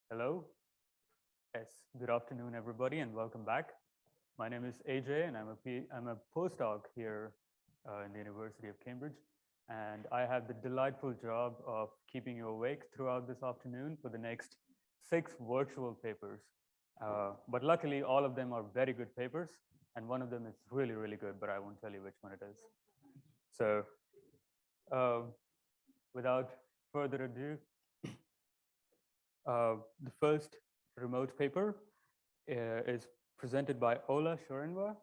Hello. Yes, good afternoon, everybody, and welcome back. My name is AJ, and I'm a postdoc here in the University of Cambridge. And I have the delightful job of keeping you awake throughout this afternoon for the next 6 virtual papers. But luckily, all of them are very good papers, and one of them is really, really good, but I won't tell you which one it is. So without further ado, the first remote paper is presented by Ola Shorinwa,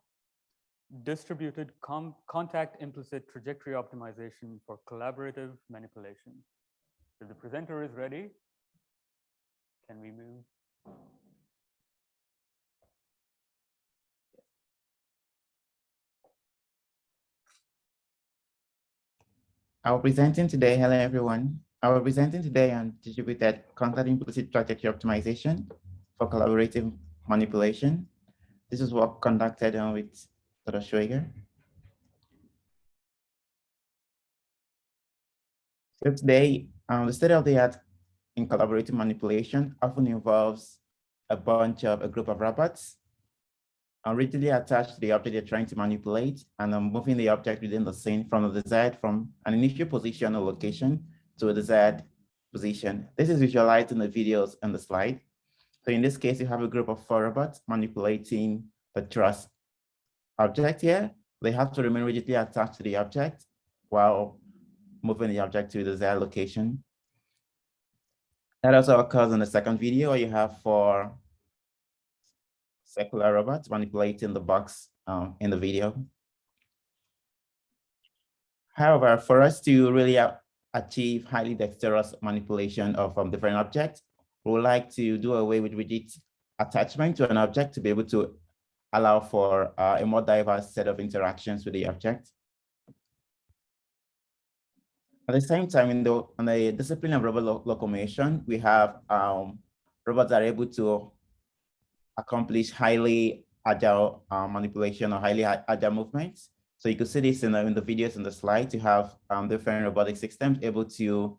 Distributed Contact-Implicit Trajectory Optimization for Collaborative Manipulation. So the presenter is ready. Can we move? Hello everyone. I'll be presenting today on distributed contact-implicit trajectory optimization for collaborative manipulation. This is work conducted with Dr. Schweiger. So today, the study of the art in collaborative manipulation often involves a group of robots rigidly attached to the object you're trying to manipulate and moving the object within the scene from an initial position or location to a desired position. This is visualized in the videos on the slide. So in this case, you have a group of 4 robots manipulating the truss object here. They have to remain rigidly attached to the object while moving the object to the desired location. That also occurs in the second video, where you have 4 circular robots manipulating the box in the video. However, for us to really achieve highly dexterous manipulation of different objects, we would like to do away with rigid attachment to an object to be able to allow for a more diverse set of interactions with the object. At the same time, in the discipline of robot locomotion, we have robots that are able to accomplish highly agile manipulation or highly agile movements. So you can see this in the videos in the slides. You have different robotic systems able to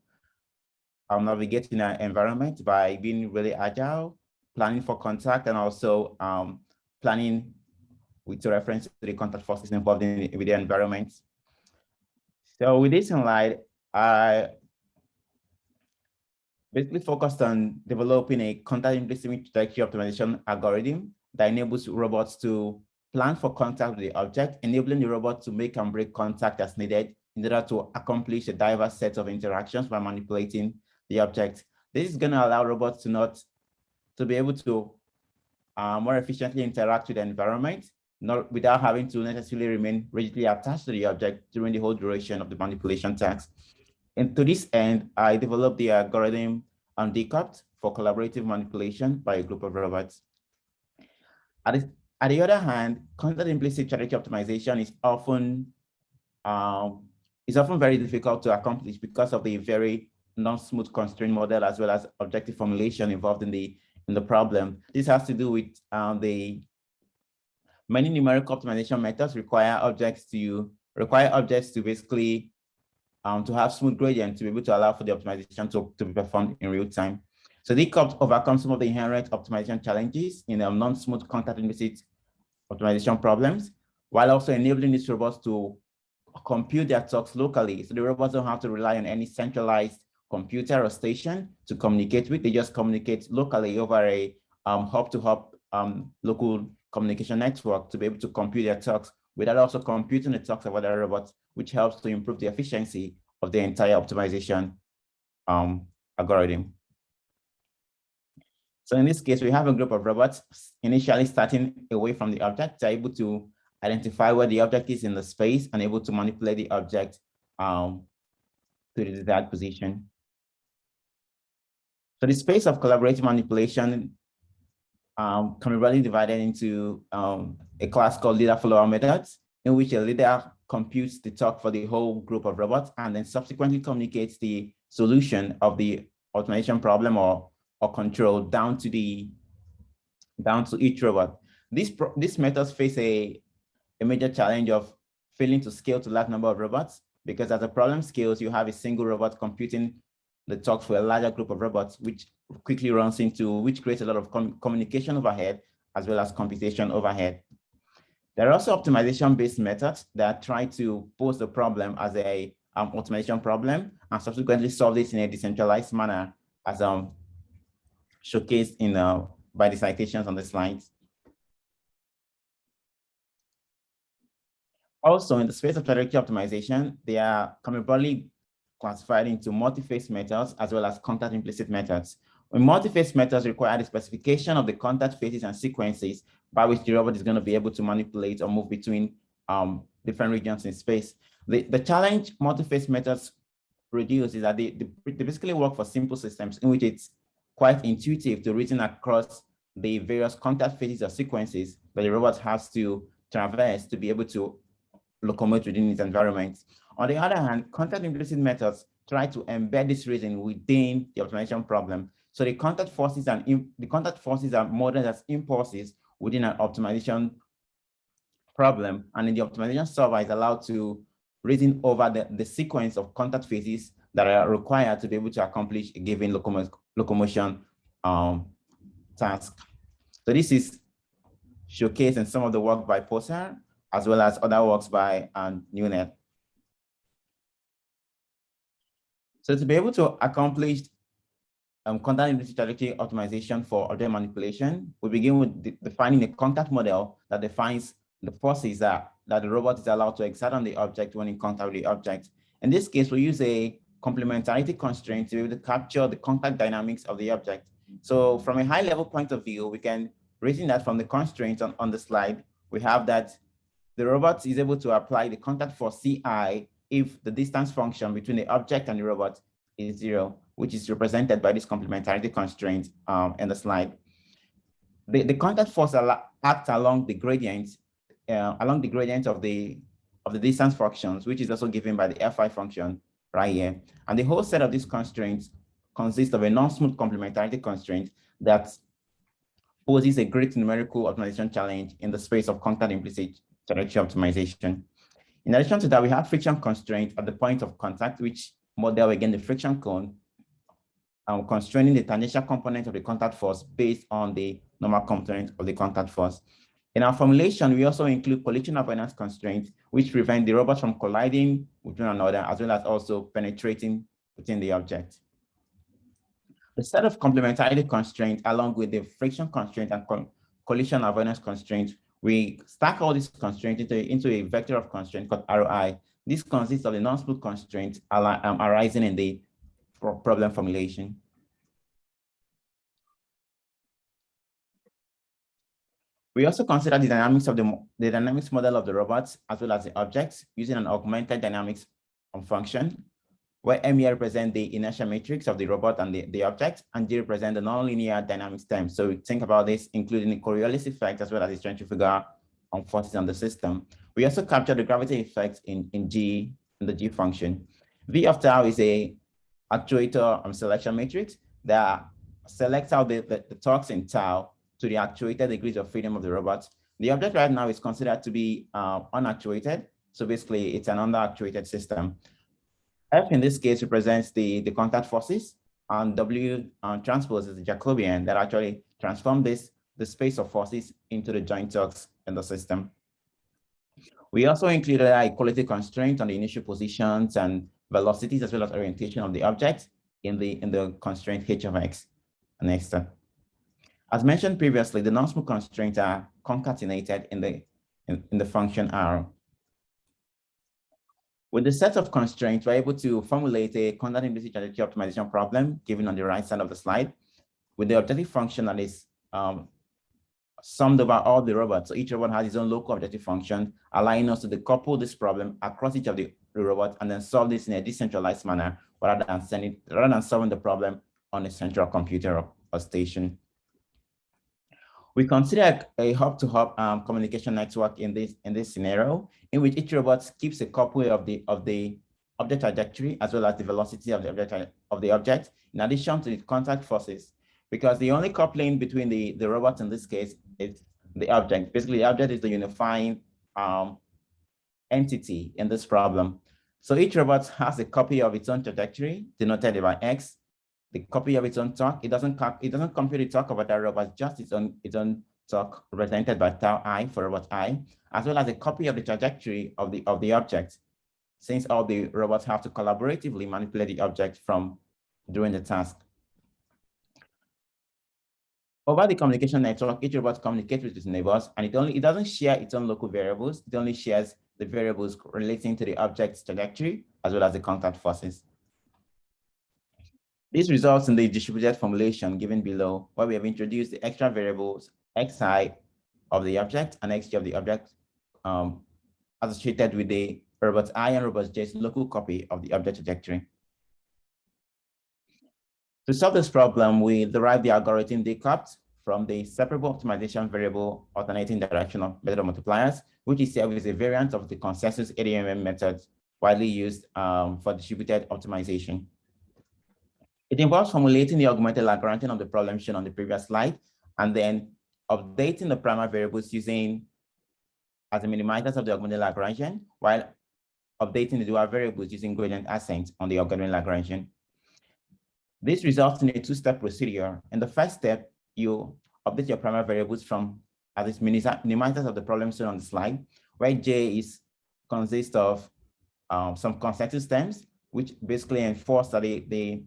navigate in an environment by being really agile, planning for contact, and also planning with reference to the contact forces involved with the environment. So with this in mind, I basically focused on developing a contact-implicit trajectory optimization algorithm that enables robots to plan for contact with the object, enabling the robot to make and break contact as needed in order to accomplish a diverse set of interactions by manipulating the object. This is going to allow robots to be able to more efficiently interact with the environment, without having to necessarily remain rigidly attached to the object during the whole duration of the manipulation task. And to this end, I developed the algorithm decoupled for collaborative manipulation by a group of robots. At the other hand, contact-implicit trajectory optimization is often very difficult to accomplish because of the very non-smooth constraint model as well as objective formulation involved in the problem. This has to do with the many numerical optimization methods require objects to basically to have smooth gradient to be able to allow for the optimization to be performed in real time. So they overcome some of the inherent optimization challenges in non-smooth contact-implicit optimization problems, while also enabling these robots to compute their talks locally. So the robots don't have to rely on any centralized computer or station to communicate with. They just communicate locally over a hop-to-hop local communication network to be able to compute their talks without also computing the talks of other robots, which helps to improve the efficiency of the entire optimization algorithm. So in this case, we have a group of robots initially starting away from the object. They're able to identify where the object is in the space and able to manipulate the object to the desired position. So the space of collaborative manipulation can be really divided into a class called leader-follower methods, in which a leader computes the talk for the whole group of robots and then subsequently communicates the solution of the automation problem or control down to each robot. These methods face a major challenge of failing to scale to a large number of robots, because as the problem scales, you have a single robot computing the talk for a larger group of robots, which quickly runs into, which creates a lot of communication overhead as well as computation overhead. There are also optimization-based methods that try to pose the problem as a automation problem and subsequently solve this in a decentralized manner, as showcased in by the citations on the slides. Also, in the space of trajectory optimization, they are commonly classified into multi-phase methods as well as contact-implicit methods. When multi-phase methods require the specification of the contact phases and sequences by which the robot is going to be able to manipulate or move between different regions in space. The challenge multi-phase methods produce is that they basically work for simple systems in which it's quite intuitive to reason across the various contact phases or sequences that the robot has to traverse to be able to locomote within its environment. On the other hand, contact-implicit methods try to embed this reasoning within the optimization problem. So the contact forces are modeled as impulses within an optimization problem, and in the optimization solver is allowed to reason over the sequence of contact phases that are required to be able to accomplish a given locomotion task. So this is showcased in some of the work by Poser, as well as other works by Newnet. So to be able to accomplish contact-implicit trajectory optimization for object manipulation, we begin with defining a contact model that defines the forces that the robot is allowed to exert on the object when in contact with the object. In this case, we use a complementarity constraint to be able to capture the contact dynamics of the object. So from a high-level point of view, we can reason that from the constraints on the slide, we have that the robot is able to apply the contact force Ci if the distance function between the object and the robot is 0, which is represented by this complementarity constraint in the slide. The contact force acts along the gradient of the distance functions, which is also given by the Fi function right here. And the whole set of these constraints consists of a non-smooth complementarity constraint that poses a great numerical optimization challenge in the space of contact-implicit trajectory optimization. In addition to that, we have friction constraint at the point of contact, which model again the friction cone, constraining the tangential component of the contact force based on the normal component of the contact force. In our formulation, we also include collision avoidance constraints, which prevent the robot from colliding with one another, as well as also penetrating within the object. The set of complementarity constraints, along with the friction constraint and collision avoidance constraints, we stack all these constraints into a vector of constraint called ROI. This consists of the non-smooth constraints arising in the problem formulation. We also consider the dynamics of the dynamics model of the robots as well as the objects using an augmented dynamics function, where M here represents the inertia matrix of the robot and the object, and G represents the nonlinear dynamics term. So we think about this, including the Coriolis effect as well as the centrifugal forces on the system. We also capture the gravity effects in the G function. V of tau is a actuator selection matrix that selects out the torques in tau to the actuated degrees of freedom of the robot. The object right now is considered to be unactuated. So basically it's an underactuated system. F in this case represents the contact forces, and W transpose is the Jacobian that actually transform the space of forces into the joint torques in the system. We also included a equality constraint on the initial positions and velocities as well as orientation of the object in the constraint H of X. Next. As mentioned previously, the non-smooth constraints are concatenated in the function R. With the set of constraints, we're able to formulate a contact-implicit trajectory optimization problem given on the right side of the slide, with the objective function that is summed over all the robots. So each robot has its own local objective function, allowing us to decouple this problem across each of the robots and then solve this in a decentralized manner rather than solving the problem on a central computer or station. We consider a hub-to-hub communication network in this scenario, in which each robot keeps a copy of the object trajectory as well as the velocity of the object, in addition to the contact forces, because the only coupling between the robots in this case is the object. Basically, the object is the unifying entity in this problem. So each robot has a copy of its own trajectory denoted by X. the copy of its own torque. It doesn't compute the torque of other robots, just its own torque represented by tau I for robot I, as well as a copy of the trajectory of the object, since all the robots have to collaboratively manipulate the object from doing the task. Over the communication network, each robot communicates with its neighbors, and it doesn't share its own local variables. It only shares the variables relating to the object's trajectory, as well as the contact forces. This results in the distributed formulation given below, where we have introduced the extra variables xi of the object and xj of the object associated with the robot I and robot j's local copy of the object trajectory. To solve this problem, we derive the algorithm decouped from the separable optimization variable alternating directional method of multipliers, which itself is a variant of the consensus ADMM method widely used for distributed optimization. It involves formulating the augmented Lagrangian of the problem shown on the previous slide, and then updating the primary variables using as the minimizers of the augmented Lagrangian, while updating the dual variables using gradient ascent on the augmented Lagrangian. This results in a two-step procedure. In the first step, you update your primary variables from as its minimizers of the problem shown on the slide, where J consists of some consensus terms, which basically enforce that the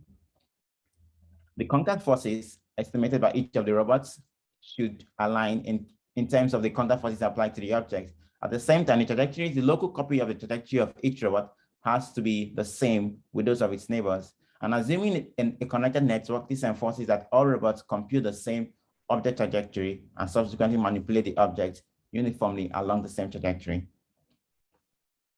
contact forces estimated by each of the robots should align in terms of the contact forces applied to the object. At the same time, the trajectory, the local copy of the trajectory of each robot has to be the same with those of its neighbors. And assuming in a connected network, this enforces that all robots compute the same object trajectory and subsequently manipulate the object uniformly along the same trajectory.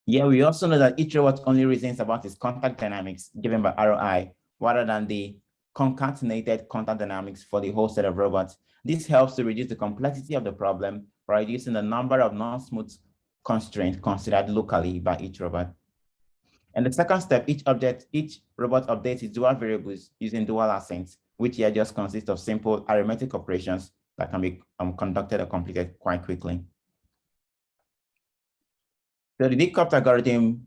Here, we also know that each robot only reasons about its contact dynamics given by ROI, rather than the concatenated contact dynamics for the whole set of robots. This helps to reduce the complexity of the problem by reducing the number of non-smooth constraints considered locally by each robot. And the second step, each robot updates its dual variables using dual ascents, which here just consists of simple arithmetic operations that can be conducted or completed quite quickly. So the decoupled algorithm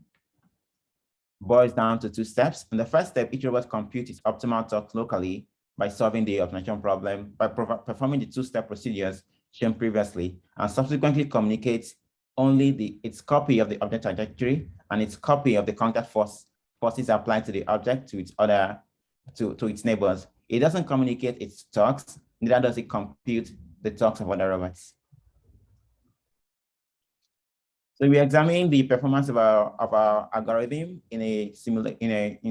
boils down to two steps. In the first step, each robot computes its optimal torque locally by solving the optimization problem by performing the two-step procedures shown previously, and subsequently communicates only its copy of the object trajectory and its copy of the contact forces applied to the object to its neighbors. It doesn't communicate its torques, neither does it compute the torques of other robots. So we examine the performance of our algorithm in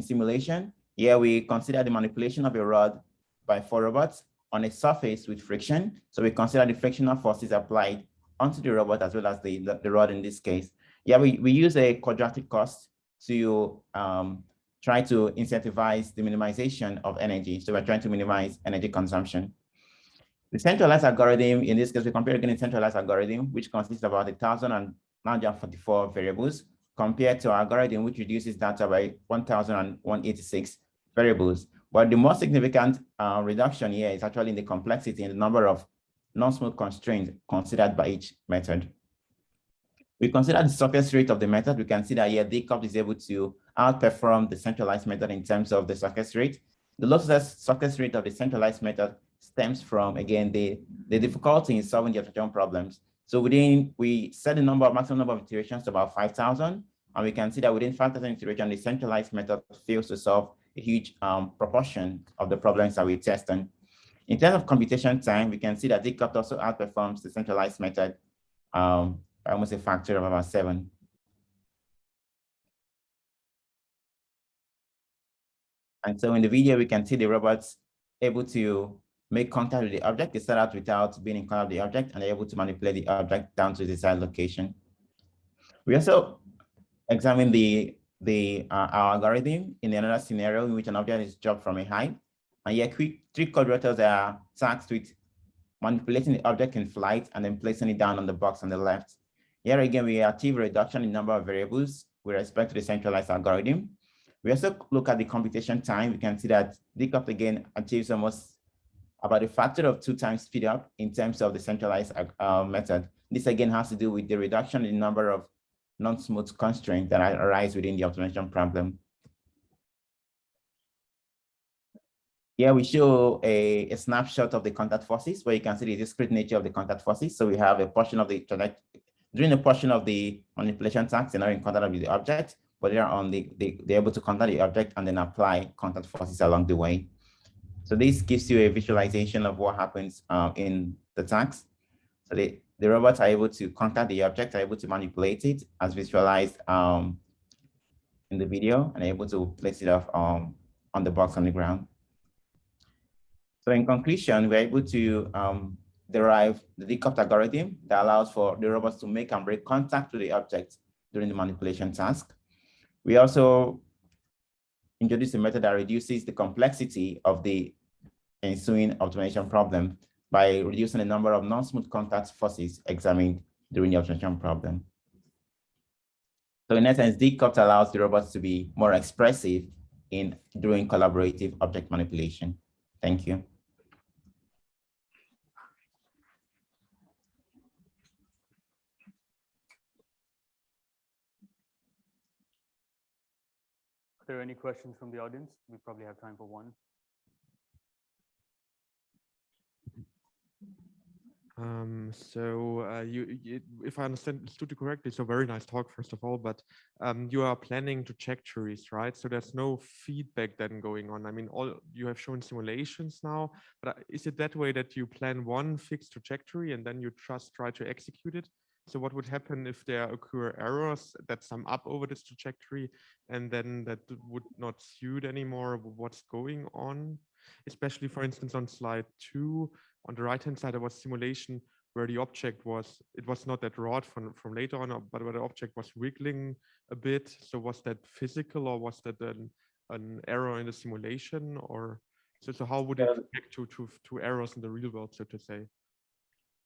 simulation. Here we consider the manipulation of a rod by 4 robots on a surface with friction. So we consider the frictional forces applied onto the robot as well as the rod in this case. Yeah, we use a quadratic cost to try to incentivize the minimization of energy. So we're trying to minimize energy consumption. The centralized algorithm, in this case, we compare again a centralized algorithm, which consists of about 1,944 variables, compared to our algorithm, which reduces data by 1,186 variables. But the most significant reduction here is actually in the complexity and the number of non-smooth constraints considered by each method. We consider the success rate of the method. We can see that here decoupled is able to outperform the centralized method in terms of the success rate. The low success rate of the centralized method stems from, again, the difficulty in solving the optimization problems. So we set the maximum number of iterations to about 5,000, and we can see that within 5,000 iterations, the centralized method fails to solve a huge proportion of the problems that we test on. In terms of computation time, we can see that decoupled also outperforms the centralized method by almost a factor of about 7. And so in the video, we can see the robots able to make contact with the object. They start out without being in contact with the object, and they're able to manipulate the object down to the desired location. We also examine our algorithm in another scenario in which an object is dropped from a height. And here, 3 quadrators are tasked with manipulating the object in flight and then placing it down on the box on the left. Here again, we achieve a reduction in number of variables with respect to the centralized algorithm. We also look at the computation time. We can see that decoupled again achieves almost about a factor of 2 times speed up in terms of the centralized method. This again has to do with the reduction in the number of non-smooth constraints that arise within the optimization problem. Yeah, we show a snapshot of the contact forces where you can see the discrete nature of the contact forces. So we have a portion of the during a portion of the manipulation task, they're not in contact with the object, but they're on they're able to contact the object and then apply contact forces along the way. So this gives you a visualization of what happens in the task. So the robots are able to contact the object, are able to manipulate it as visualized in the video, and able to place it off on the box on the ground. So in conclusion, we're able to derive the decoupled algorithm that allows for the robots to make and break contact with the object during the manipulation task. We also introduce a method that reduces the complexity of the ensuing optimization problem by reducing the number of non-smooth contact forces examined during the optimization problem. So in essence, decoupled allows the robots to be more expressive in doing collaborative object manipulation. Thank you. Are there any questions from the audience? We probably have time for one. If I understood you correctly, so very nice talk, first of all, but you are planning trajectories, right? So there's no feedback then going on. I mean, all you have shown simulations now, but is it that way that you plan one fixed trajectory and then you just try to execute it? So what would happen if there occur errors that sum up over this trajectory and then that would not suit anymore what's going on? Especially, for instance, on slide 2, on the right-hand side, there was simulation where the object was, it was not that rod from later on, but where the object was wiggling a bit. So was that physical or was that an error in the simulation? Or so how would it connect to errors in the real world, so to say?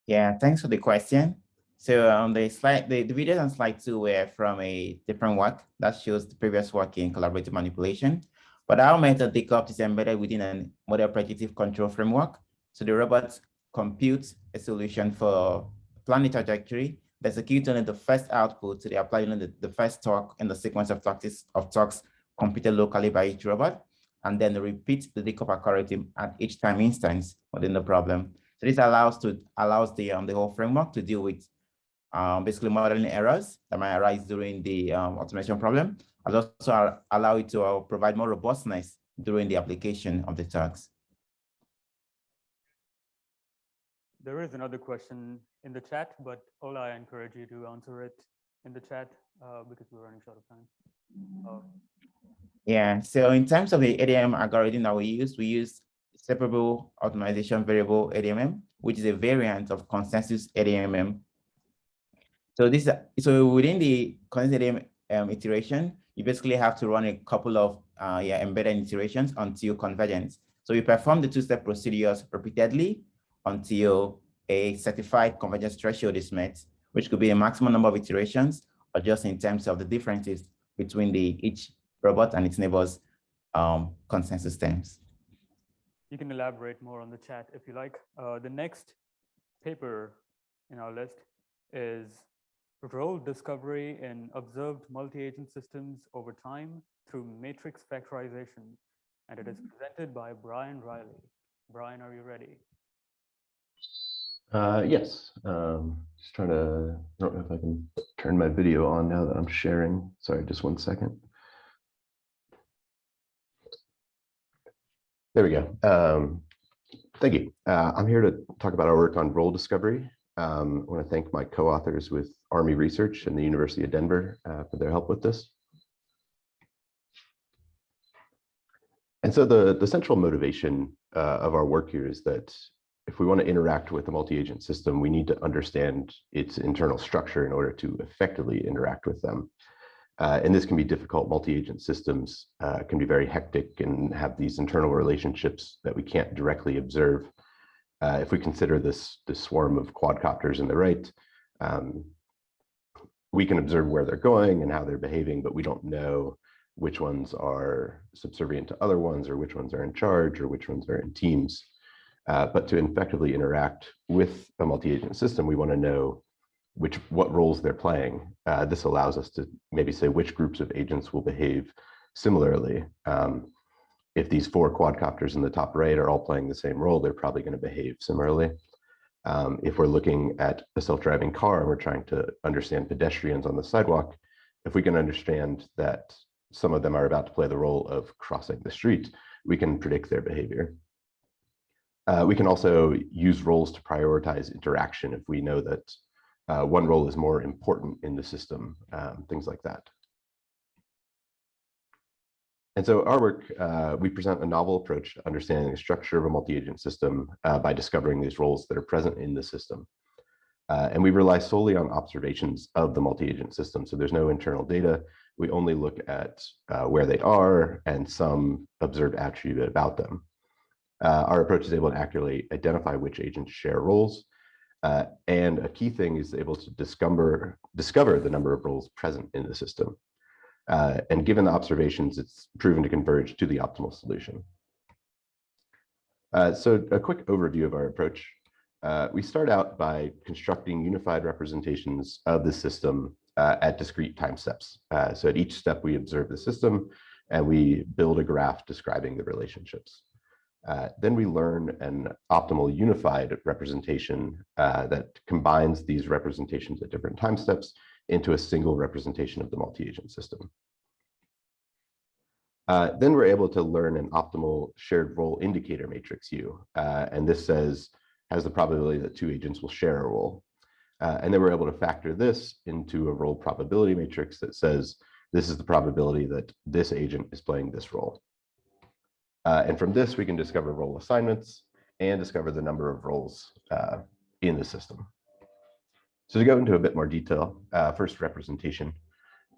Yeah, thanks for the question. So on the slide, the videos on slide 2 were from a different work that shows the previous work in collaborative manipulation. But our method decoupled is embedded within a model predictive control framework. So the robots compute a solution for planning trajectory, they execute only the first output, so they apply only the first talk in the sequence of talks computed locally by each robot, and then repeat the decoupled algorithm at each time instance within the problem. So this allows the whole framework to deal with basically modeling errors that might arise during the automation problem, and also allow it to provide more robustness during the application of the tasks. There is another question in the chat, but Ola, I encourage you to answer it in the chat because we're running short of time. Yeah, so in terms of the ADM algorithm that we use separable optimization variable ADMM, which is a variant of consensus ADMM. So within the consensus ADMM iteration, you basically have to run a couple of embedded iterations until convergence. So you perform the two-step procedures repeatedly until a certified convergence threshold is met, which could be a maximum number of iterations or just in terms of the differences between each robot and its neighbors' consensus terms. You can elaborate more on the chat if you like. The next paper in our list is role discovery in observed multi-agent systems over time through matrix factorization. And it is presented by Brian Reily. Brian, are you ready? Yes. Just trying to, I don't know if I can turn my video on now that I'm sharing. Sorry, just one second. There we go. Thank you. I'm here to talk about our work on role discovery. I want to thank my co-authors with Army Research and the University of Denver for their help with this. And so the central motivation of our work here is that if we want to interact with a multi-agent system, we need to understand its internal structure in order to effectively interact with them. And this can be difficult. Multi-agent systems can be very hectic and have these internal relationships that we can't directly observe. If we consider this swarm of quadcopters in the right, we can observe where they're going and how they're behaving, but we don't know which ones are subservient to other ones, or which ones are in charge, or which ones are in teams. But to effectively interact with a multi-agent system, we want to know what roles they're playing. This allows us to maybe say which groups of agents will behave similarly. if these 4 quadcopters in the top right are all playing the same role, they're probably going to behave similarly. If we're looking at a self-driving car and we're trying to understand pedestrians on the sidewalk, if we can understand that some of them are about to play the role of crossing the street, we can predict their behavior. We can also use roles to prioritize interaction if we know that one role is more important in the system, things like that. And so our work, we present a novel approach to understanding the structure of a multi-agent system by discovering these roles that are present in the system. And we rely solely on observations of the multi-agent system. So there's no internal data. We only look at where they are and some observed attribute about them. Our approach is able to accurately identify which agents share roles. And a key thing is able to discover the number of roles present in the system. And given the observations, it's proven to converge to the optimal solution. So a quick overview of our approach. We start out by constructing unified representations of the system at discrete time steps. So at each step, we observe the system and we build a graph describing the relationships. Then we learn an optimal unified representation that combines these representations at different time steps into a single representation of the multi-agent system. Then we're able to learn an optimal shared role indicator matrix U, and this has the probability that 2 agents will share a role. And then we're able to factor this into a role probability matrix that says this is the probability that this agent is playing this role. And from this, we can discover role assignments and discover the number of roles in the system. So to go into a bit more detail, first representation.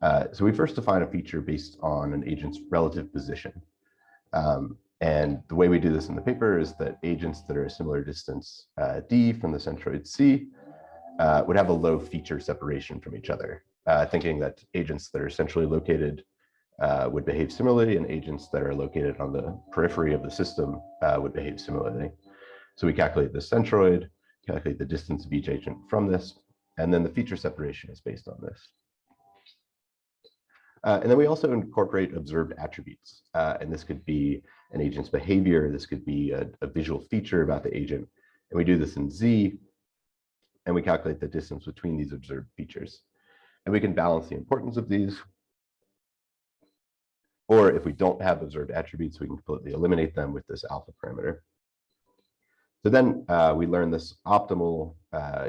So we first define a feature based on an agent's relative position. And the way we do this in the paper is that agents that are a similar distance d from the centroid C would have a low feature separation from each other, thinking that agents that are centrally located would behave similarly and agents that are located on the periphery of the system would behave similarly. So we calculate the centroid, calculate the distance of each agent from this, and then the feature separation is based on this. And then we also incorporate observed attributes. And this could be an agent's behavior. This could be a visual feature about the agent. And we do this in Z, and we calculate the distance between these observed features. And we can balance the importance of these. Or if we don't have observed attributes, we can completely eliminate them with this alpha parameter. So then we learn this optimal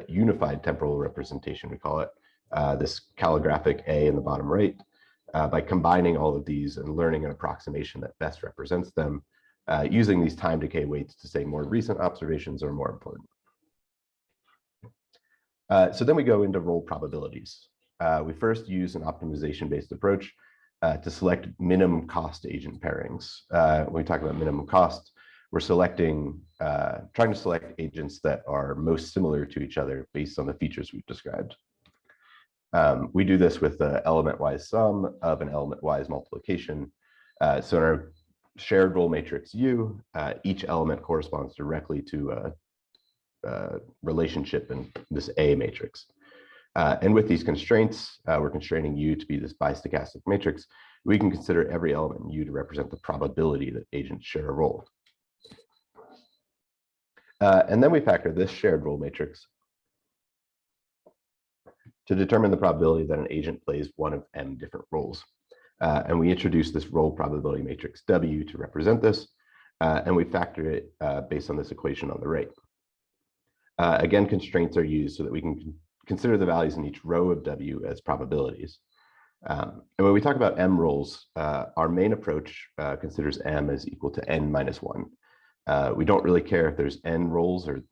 unified temporal representation, we call it, this calligraphic A in the bottom right. By combining all of these and learning an approximation that best represents them, using these time decay weights to say more recent observations are more important. So then we go into role probabilities. We first use an optimization-based approach to select minimum cost agent pairings. When we talk about minimum cost, we're selecting, trying to select agents that are most similar to each other based on the features we've described. We do this with the element-wise sum of an element-wise multiplication. So in our shared role matrix U, each element corresponds directly to a relationship in this A matrix. And with these constraints, we're constraining U to be this bistochastic matrix. We can consider every element in U to represent the probability that agents share a role. And then we factor this shared role matrix to determine the probability that an agent plays one of m different roles. And we introduce this role probability matrix W to represent this, and we factor it based on this equation on the right. Again, constraints are used so that we can consider the values in each row of W as probabilities. And when we talk about m roles, our main approach considers m as equal to n minus 1. We don't really care if there's n roles or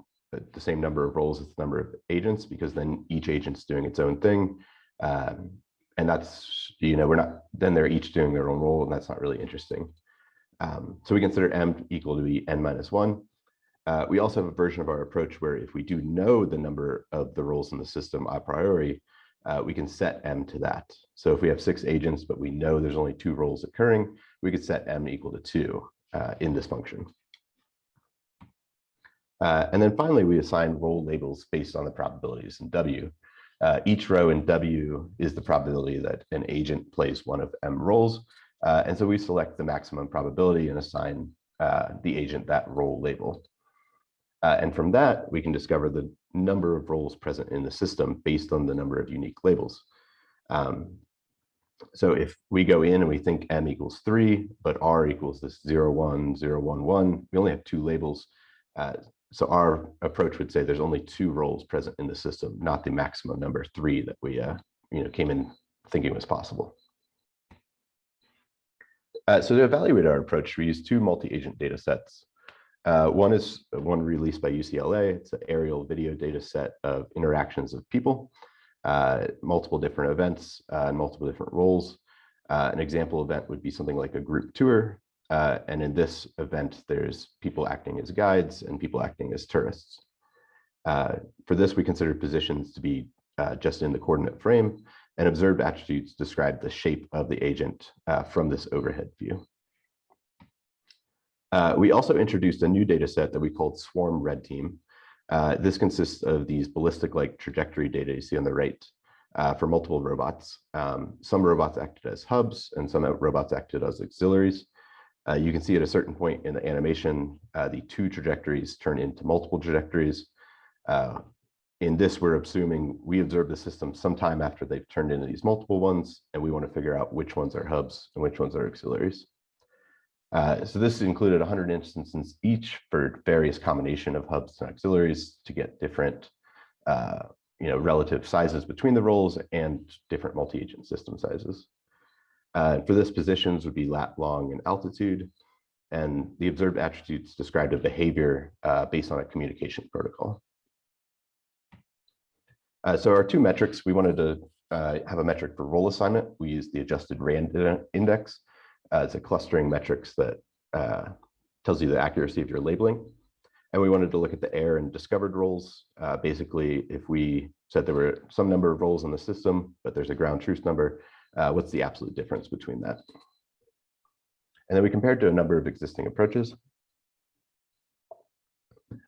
the same number of roles as the number of agents, because then each agent's doing its own thing. And that's, then they're each doing their own role, and that's not really interesting. So we consider m equal to be n minus 1. We also have a version of our approach where if we do know the number of the roles in the system a priori, we can set m to that. So if we have 6 agents, but we know there's only 2 roles occurring, we could set m equal to 2 in this function. And then finally, we assign role labels based on the probabilities in W. Each row in W is the probability that an agent plays one of m roles, And so we select the maximum probability and assign the agent that role label. And from that, we can discover the number of roles present in the system based on the number of unique labels. So if we go in and we think m equals 3, but r equals this 0, 1, 0, 1, 1, we only have 2 labels. So our approach would say there's only 2 roles present in the system, not the maximum number 3 that we came in thinking was possible. So to evaluate our approach, we use 2 multi-agent data sets. One is one released by UCLA. It's an aerial video data set of interactions of people, multiple different events, and multiple different roles. An example event would be something like a group tour. And in this event, there's people acting as guides and people acting as tourists. For this, we consider positions to be just in the coordinate frame, and observed attributes describe the shape of the agent from this overhead view. We also introduced a new data set that we called Swarm Red Team. This consists of these ballistic-like trajectory data you see on the right for multiple robots. Some robots acted as hubs, and some robots acted as auxiliaries. You can see at a certain point in the animation, the 2 trajectories turn into multiple trajectories. In this, we're assuming we observe the system sometime after they've turned into these multiple ones, and we want to figure out which ones are hubs and which ones are auxiliaries. So this included 100 instances each for various combination of hubs and auxiliaries to get different relative sizes between the roles and different multi-agent system sizes. For this, positions would be lat long and altitude, and the observed attributes described a behavior based on a communication protocol. So our 2 metrics, we wanted to have a metric for role assignment. We used the adjusted RAND index. It's a clustering metrics that tells you the accuracy of your labeling. And we wanted to look at the error and discovered roles. Basically, if we said there were some number of roles in the system, but there's a ground truth number, what's the absolute difference between that? And then we compared to a number of existing approaches.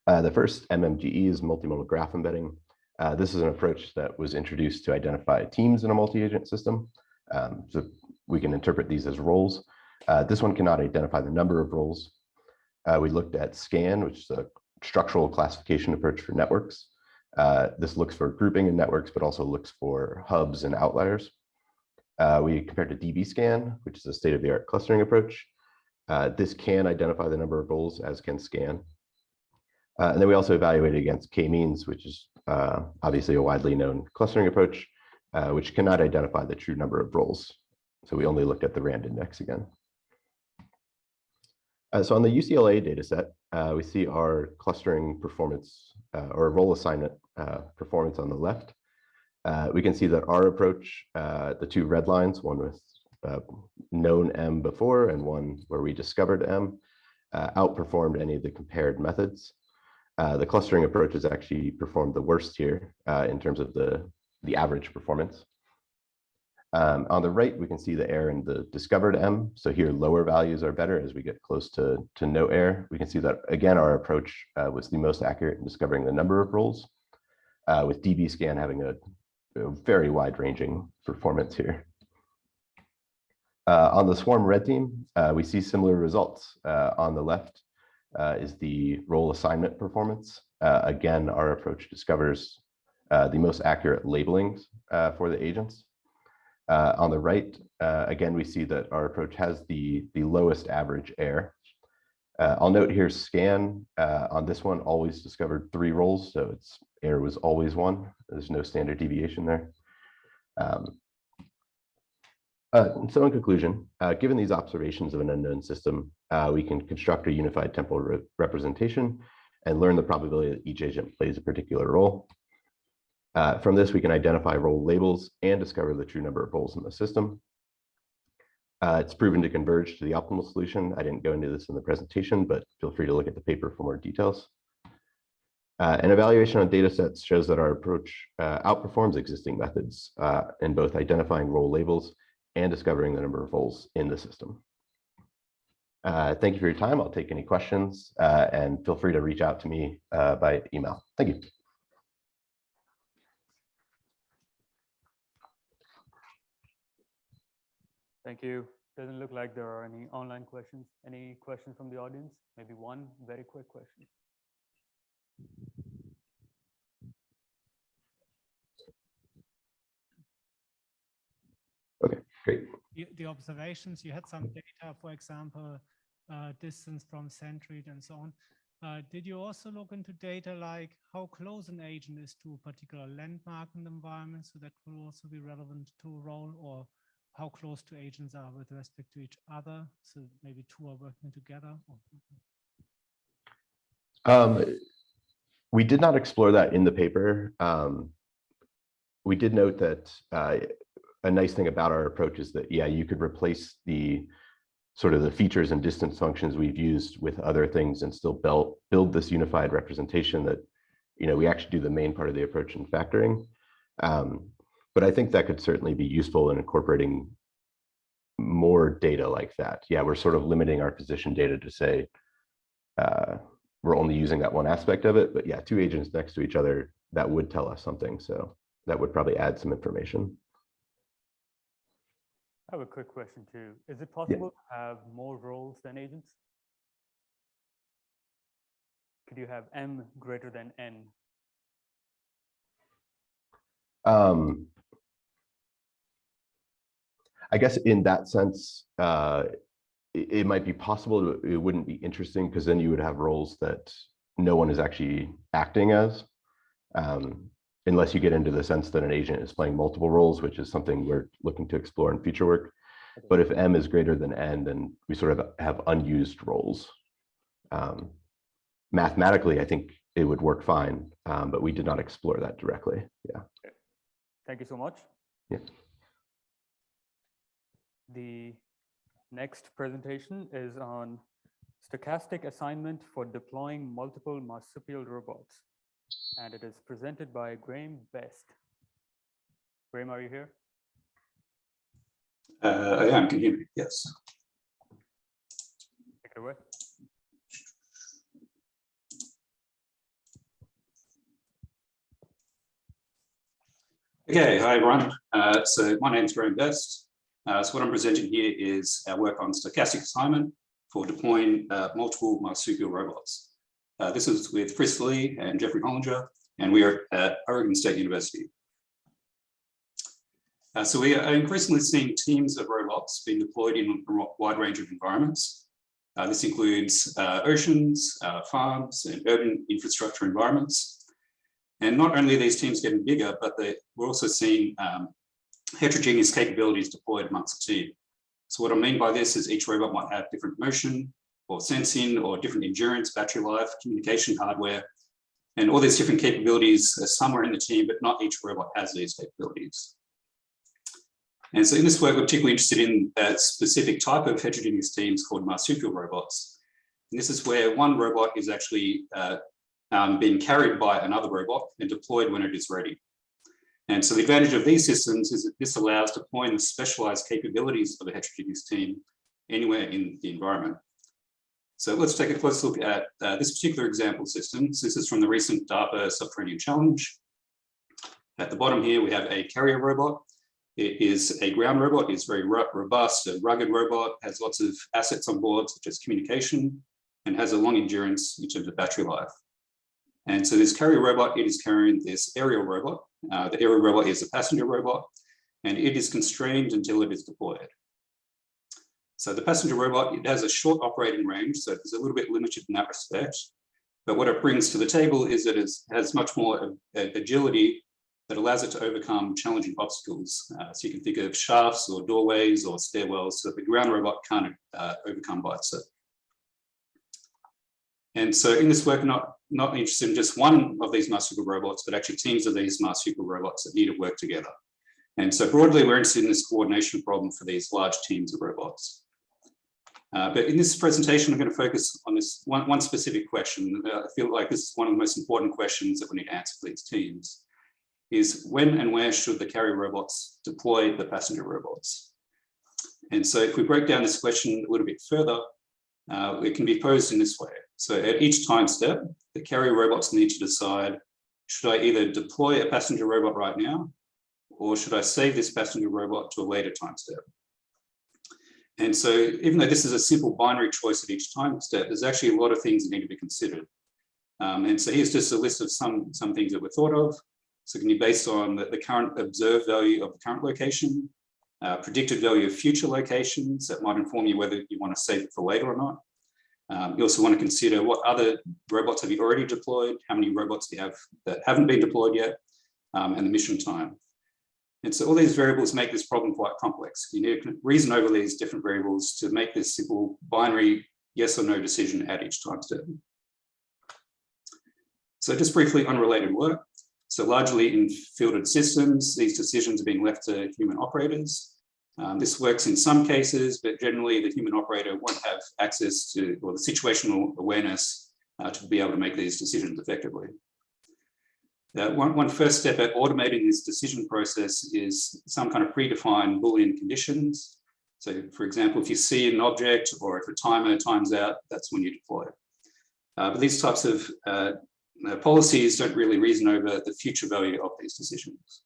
The first, MMGE, is multimodal graph embedding. This is an approach that was introduced to identify teams in a multi-agent system. So we can interpret these as roles. This one cannot identify the number of roles. We looked at SCAN, which is a structural classification approach for networks. This looks for grouping in networks, but also looks for hubs and outliers. We compared to DB-SCAN, which is a state-of-the-art clustering approach. This can identify the number of roles, as can SCAN. And then we also evaluated against k-means, which is obviously a widely known clustering approach, which cannot identify the true number of roles. So we only looked at the RAND index again. So on the UCLA dataset, we see our clustering performance or role assignment performance on the left. We can see that our approach, the 2 red lines, one with known M before and one where we discovered M, outperformed any of the compared methods. The clustering approach has actually performed the worst here in terms of the average performance. On the right, we can see the error in the discovered M. So here, lower values are better as we get close to no error. We can see that, again, our approach was the most accurate in discovering the number of roles, with DB-SCAN having a very wide-ranging performance here. On the Swarm Red Team, we see similar results. On the left is the role assignment performance. Again, our approach discovers the most accurate labelings for the agents. On the right, again, we see that our approach has the lowest average error. I'll note here SCAN on this one always discovered 3 roles, so its error was always 1. There's no standard deviation there. So in conclusion, given these observations of an unknown system, we can construct a unified temporal representation and learn the probability that each agent plays a particular role. From this, we can identify role labels and discover the true number of roles in the system. It's proven to converge to the optimal solution. I didn't go into this in the presentation, but feel free to look at the paper for more details. An evaluation on data sets shows that our approach outperforms existing methods in both identifying role labels and discovering the number of roles in the system. Thank you for your time. I'll take any questions and feel free to reach out to me by email. Thank you. Thank you, Doesn't look like there are any online questions. Any questions from the audience? Maybe one very quick question. Okay, great. The observations, you had some data, for example, distance from centroid and so on. Did you also look into data like how close an agent is to a particular landmark in the environment? So that could also be relevant to a role, or how close two agents are with respect to each other. So maybe two are working together. We did not explore that in the paper. We did note that a nice thing about our approach is that, yeah, you could replace the sort of the features and distance functions we've used with other things and still build this unified representation that, you know, we actually do the main part of the approach in factoring. But I think that could certainly be useful in incorporating more data like that. Yeah, we're sort of limiting our position data to say we're only using that one aspect of it. But yeah, two agents next to each other, that would tell us something. So that would probably add some information. I have a quick question too. Is it possible to have more roles than agents? Could you have M greater than N? I guess in that sense, it might be possible. It wouldn't be interesting because then you would have roles that no one is actually acting as, unless you get into the sense that an agent is playing multiple roles, which is something we're looking to explore in future work. But if M is greater than N, then we sort of have unused roles. Mathematically, I think it would work fine, but we did not explore that directly. Yeah. Okay. Thank you so much. Yeah. The next presentation is on stochastic assignment for deploying multiple marsupial robots. And it is presented by Graeme Best. Graeme, are you here? I am. Can you hear me? Yes. Take it away. Okay, hi everyone. So my name is Graeme Best. So what I'm presenting here is our work on stochastic assignment for deploying multiple marsupial robots. This is with Chris Lee and Jeffrey Hollinger, and we are at Oregon State University. So we are increasingly seeing teams of robots being deployed in a wide range of environments. This includes oceans, farms, and urban infrastructure environments. And not only are these teams getting bigger, but we're also seeing heterogeneous capabilities deployed amongst the team. So what I mean by this is each robot might have different motion or sensing or different endurance, battery life, communication hardware, and all these different capabilities are somewhere in the team, but not each robot has these capabilities. And so in this work, we're particularly interested in a specific type of heterogeneous teams called marsupial robots. And this is where one robot is actually being carried by another robot and deployed when it is ready. And so the advantage of these systems is that this allows deploying the specialized capabilities of a heterogeneous team anywhere in the environment. So let's take a close look at this particular example system. So this is from the recent DARPA Subterranean Challenge. At the bottom here, we have a carrier robot. It is a ground robot. It's very robust, a rugged robot, has lots of assets on board, such as communication, and has a long endurance in terms of battery life. And so this carrier robot, it is carrying this aerial robot. The aerial robot is a passenger robot, and it is constrained until it is deployed. So the passenger robot, it has a short operating range, so it's a little bit limited in that respect. But what it brings to the table is that it has much more agility that allows it to overcome challenging obstacles. So you can think of shafts or doorways or stairwells that the ground robot can't overcome by itself. And so in this work, not interested in just one of these marsupial robots, but actually teams of these marsupial robots that need to work together. And so broadly, we're interested in this coordination problem for these large teams of robots. But in this presentation, I'm going to focus on this one specific question. I feel like this is one of the most important questions that we need to answer for these teams, is when and where should the carrier robots deploy the passenger robots? And so if we break down this question a little bit further, it can be posed in this way. So at each time step, the carrier robots need to decide, should I either deploy a passenger robot right now, or should I save this passenger robot to a later time step? And so even though this is a simple binary choice at each time step, there's actually a lot of things that need to be considered. And so here's just a list of some things that were thought of. So it can be based on the current observed value of the current location, predicted value of future locations that might inform you whether you want to save it for later or not. You also want to consider what other robots have you already deployed, how many robots do you have that haven't been deployed yet, and the mission time. And so all these variables make this problem quite complex. You need to reason over these different variables to make this simple binary yes or no decision at each time step. So just briefly, unrelated work. So largely in fielded systems, these decisions are being left to human operators. This works in some cases, but generally the human operator won't have access to, or the situational awareness to be able to make these decisions effectively. One first step at automating this decision process is some kind of predefined Boolean conditions. So for example, if you see an object or if a timer times out, that's when you deploy it. But these types of policies don't really reason over the future value of these decisions.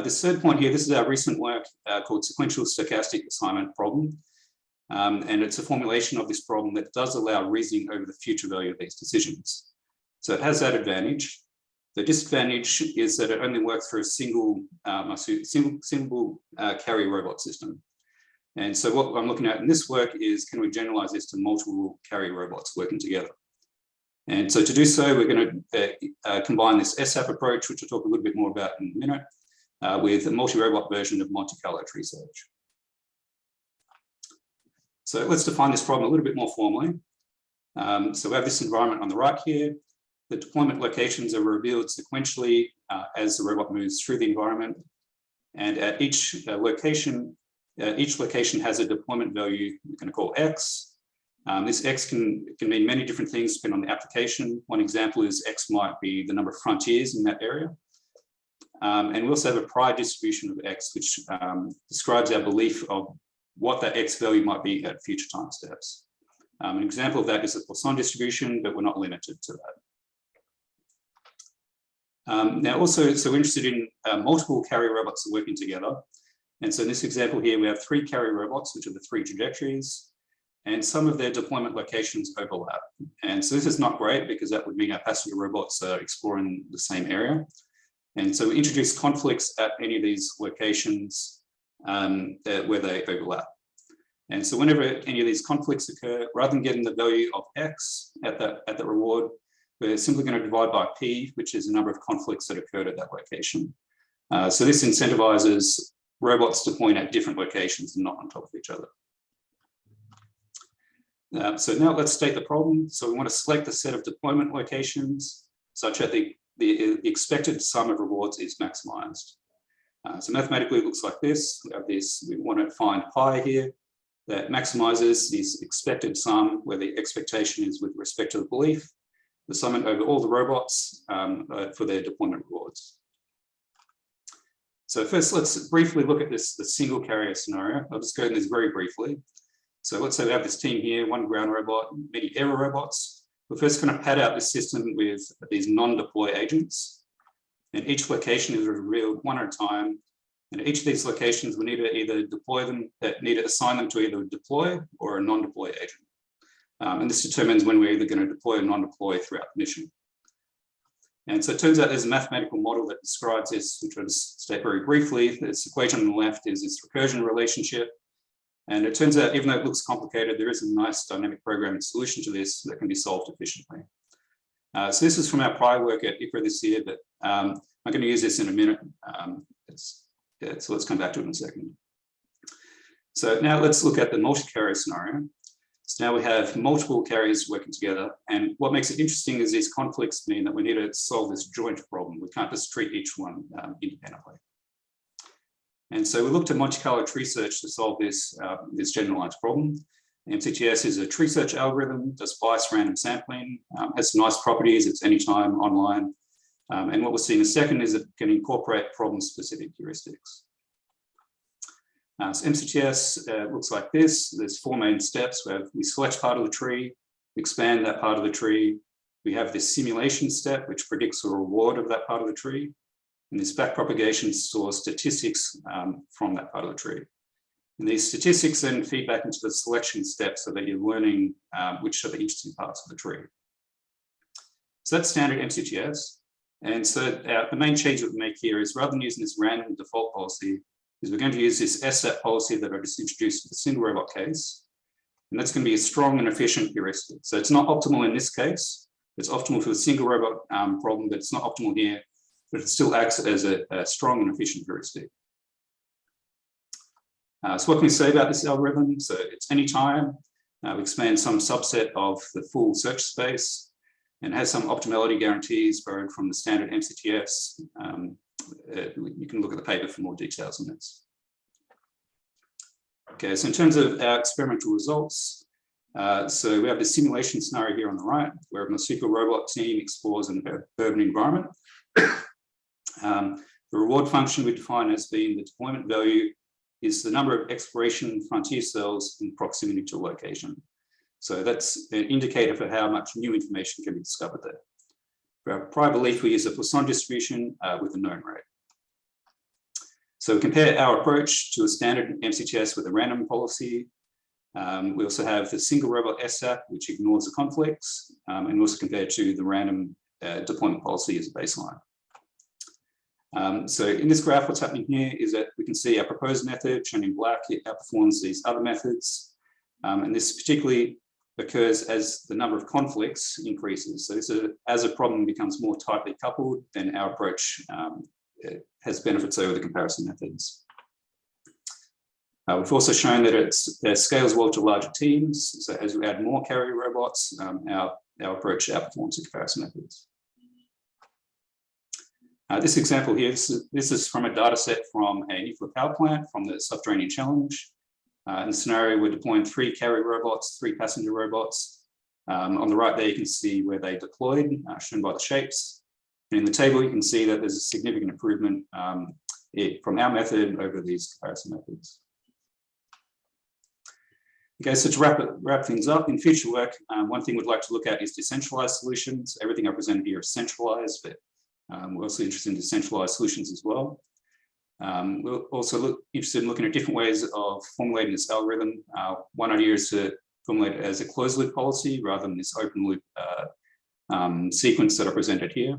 This third point here, this is our recent work called sequential stochastic assignment problem. And it's a formulation of this problem that does allow reasoning over the future value of these decisions. So it has that advantage. The disadvantage is that it only works for a single carry robot system. And so what I'm looking at in this work is, can we generalize this to multiple carry robots working together? And so to do so, we're going to combine this SAP approach, which I'll talk a little bit more about in a minute, with a multi-robot version of multi-color tree search. So let's define this problem a little bit more formally. So we have this environment on the right here. The deployment locations are revealed sequentially as the robot moves through the environment. And at each location has a deployment value we're going to call X. This X can mean many different things depending on the application. One example is X might be the number of frontiers in that area. And we also have a prior distribution of X, which describes our belief of what that X value might be at future time steps. An example of that is a Poisson distribution, but we're not limited to that. Now also, so we're interested in multiple carrier robots working together. And so in this example here, we have 3 carrier robots, which are the 3 trajectories, and some of their deployment locations overlap. And so this is not great because that would mean our passenger robots are exploring the same area. And so we introduce conflicts at any of these locations where they overlap. And so whenever any of these conflicts occur, rather than getting the value of X at the reward, we're simply going to divide by P, which is the number of conflicts that occurred at that location. So this incentivizes robots to point at different locations and not on top of each other. So now let's state the problem. So we want to select a set of deployment locations such that the expected sum of rewards is maximized. So mathematically it looks like this. We have this, we want to find pi here that maximizes this expected sum where the expectation is with respect to the belief, the sum over all the robots for their deployment rewards. So first, let's briefly look at the single carrier scenario. I'll just go into this very briefly. So let's say we have this team here, 1 ground robot, many aero robots. We're first going to pad out this system with these non-deploy agents. And each location is revealed one at a time. And at each of these locations, we need to either deploy them, need to assign them to either a deploy or a non-deploy agent. And this determines when we're either going to deploy or non-deploy throughout the mission. And so it turns out there's a mathematical model that describes this, which I'll just state very briefly. This equation on the left is this recursion relationship. And it turns out, even though it looks complicated, there is a nice dynamic programming solution to this that can be solved efficiently. So this is from our prior work at ICRA this year, but I'm going to use this in a minute. So let's come back to it in a second. So now let's look at the multi-carrier scenario. So now we have multiple carriers working together. And what makes it interesting is these conflicts mean that we need to solve this joint problem. We can't just treat each one independently. And so we looked at multi-color tree search to solve this, this generalized problem. MCTS is a tree search algorithm, does bias random sampling, has some nice properties, it's anytime online. And what we'll see in a second is it can incorporate problem-specific heuristics. So MCTS looks like this. There's 4 main steps. We select part of the tree, expand that part of the tree. We have this simulation step, which predicts the reward of that part of the tree. And this backpropagation stores statistics from that part of the tree. And these statistics then feedback into the selection steps so that you're learning which are the interesting parts of the tree. So that's standard MCTS. And so the main change that we make here is rather than using this random default policy, is we're going to use this SAP policy that I just introduced for the single robot case. And that's going to be a strong and efficient heuristic. So it's not optimal in this case. It's optimal for the single robot problem, but it's not optimal here. But it still acts as a strong and efficient heuristic. So what can we say about this algorithm? So it's anytime we expand some subset of the full search space and has some optimality guarantees borrowed from the standard MCTS. You can look at the paper for more details on this. Okay, so in terms of our experimental results, so we have the simulation scenario here on the right, where a marsupial robot team explores an urban environment. The reward function we define as being the deployment value is the number of exploration frontier cells in proximity to a location. So that's an indicator for how much new information can be discovered there. For our prior belief, we use a Poisson distribution with a known rate. So we compare our approach to a standard MCTS with a random policy. We also have the single robot SAP, which ignores the conflicts, and we also compare to the random deployment policy as a baseline. So in this graph, what's happening here is that we can see our proposed method shown in black, it outperforms these other methods. And this particularly occurs as the number of conflicts increases. So this is, as a problem becomes more tightly coupled, then our approach has benefits over the comparison methods. We've also shown that it scales well to larger teams. So as we add more carrier robots, our approach outperforms the comparison methods. This example here, this is from a data set from a nuclear power plant from the Subterranean Challenge. In the scenario, we're deploying 3 carrier robots, 3 passenger robots. On the right there, you can see where they deployed, shown by the shapes. And in the table, you can see that there's a significant improvement from our method over these comparison methods. Okay, so to wrap things up, in future work, one thing we'd like to look at is decentralized solutions. Everything I presented here is centralized, but we're also interested in decentralized solutions as well. We're also interested in looking at different ways of formulating this algorithm. One idea is to formulate it as a closed loop policy rather than this open loop sequence that I presented here.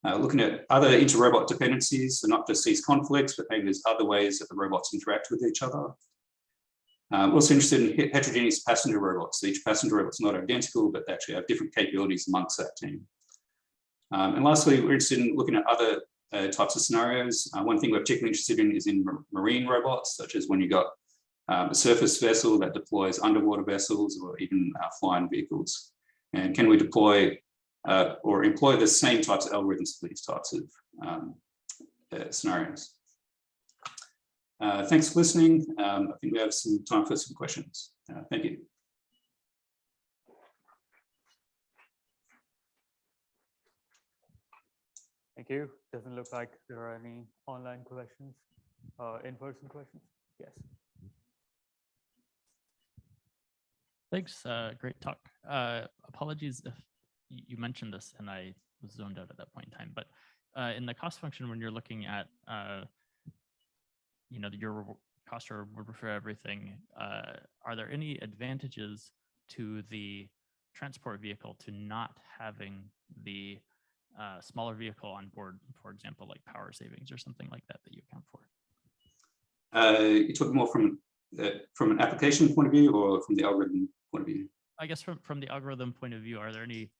Looking at other inter-robot dependencies, so not just these conflicts, but maybe there's other ways that the robots interact with each other. We're also interested in heterogeneous passenger robots. So each passenger robot's not identical, but they actually have different capabilities amongst that team. And lastly, we're interested in looking at other types of scenarios. One thing we're particularly interested in is in marine robots, such as when you've got a surface vessel that deploys underwater vessels or even flying vehicles. And can we deploy or employ the same types of algorithms for these types of scenarios? Thanks for listening. I think we have some time for some questions. Thank you. Thank you. Doesn't look like there are any online questions, in-person questions. Yes. Thanks. Great talk. Apologies if you mentioned this and I was zoned out at that point in time, but in the cost function, when you're looking at, your cost or reward for everything, are there any advantages to the transport vehicle to not having the smaller vehicle on board, for example, like power savings or something like that you account for? You're talking more from an application point of view or from the algorithm point of view? I guess from the algorithm point of view, are there any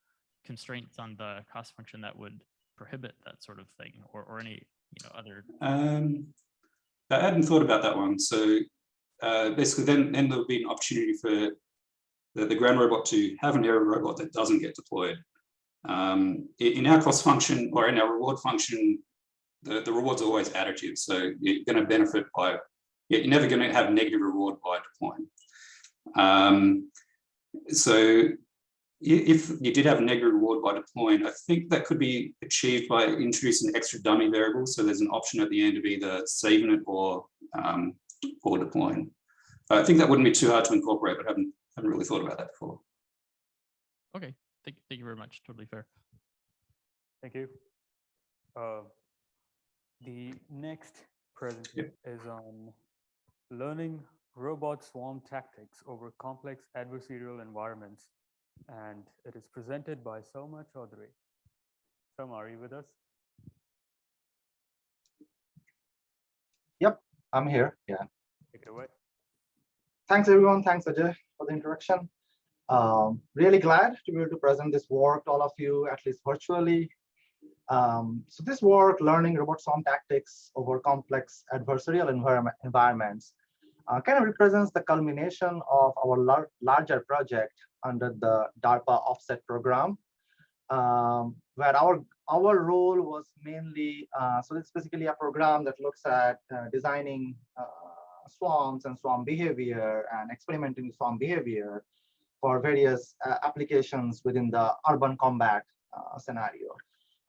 constraints on the cost function that would prohibit that sort of thing, or any other? I hadn't thought about that one. So basically, then there would be an opportunity for the ground robot to have an aerial robot that doesn't get deployed. In our cost function or in our reward function, the reward's always additive. So you're going to benefit by, you're never going to have negative reward by deploying. So if you did have a negative reward by deploying, I think that could be achieved by introducing extra dummy variables. So there's an option at the end of either saving it or deploying. I think that wouldn't be too hard to incorporate, but I haven't really thought about that before. Okay. Thank you very much. Totally fair. Thank you. The next presentation is on learning robot swarm tactics over complex adversarial environments. And it is presented by Souma Chowdhury. Souma, are you with us? Yep, I'm here. Yeah. Take it away. Thanks, everyone. Thanks, Ajay, for the introduction. Really glad to be able to present this work to all of you, at least virtually. So this work, learning robot swarm tactics over complex adversarial environments, kind of represents the culmination of our larger project under the DARPA offset program, where our role was mainly, so it's basically a program that looks at designing swarms and swarm behavior and experimenting with swarm behavior for various applications within the urban combat scenario.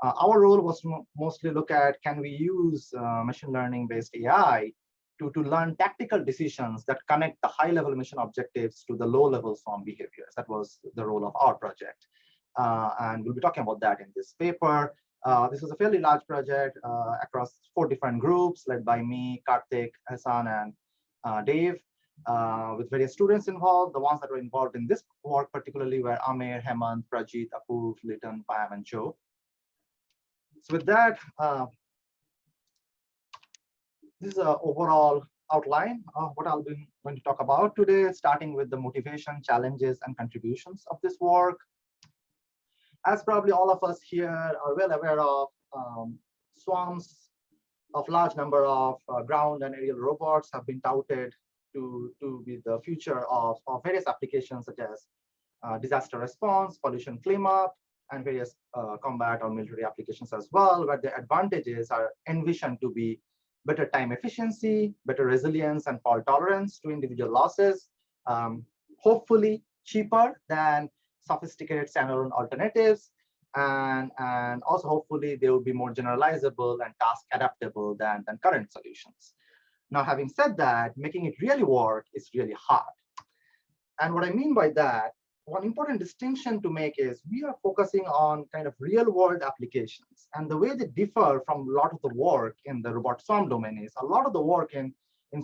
Our role was to mostly look at, can we use machine learning based AI to learn tactical decisions that connect the high level mission objectives to the low level swarm behaviors. That was the role of our project. And we'll be talking about that in this paper. This was a fairly large project across 4 different groups led by me, Karthik, Hassan, and Dave, with various students involved. The ones that were involved in this work particularly were Amir, Hemant, Prajit, Apurv, Litan, Pam, and Joe. So with that, this is an overall outline of what I'll be going to talk about today, starting with the motivation, challenges, and contributions of this work. As probably all of us here are well aware of, swarms of large number of ground and aerial robots have been touted to be the future of various applications such as disaster response, pollution cleanup, and various combat or military applications as well, where the advantages are envisioned to be better time efficiency, better resilience and fault tolerance to individual losses, hopefully cheaper than sophisticated standalone alternatives, and also hopefully they will be more generalizable and task adaptable than current solutions. Now, having said that, making it really work is really hard. And what I mean by that, one important distinction to make is we are focusing on kind of real world applications. And the way they differ from a lot of the work in the robot swarm domain is a lot of the work in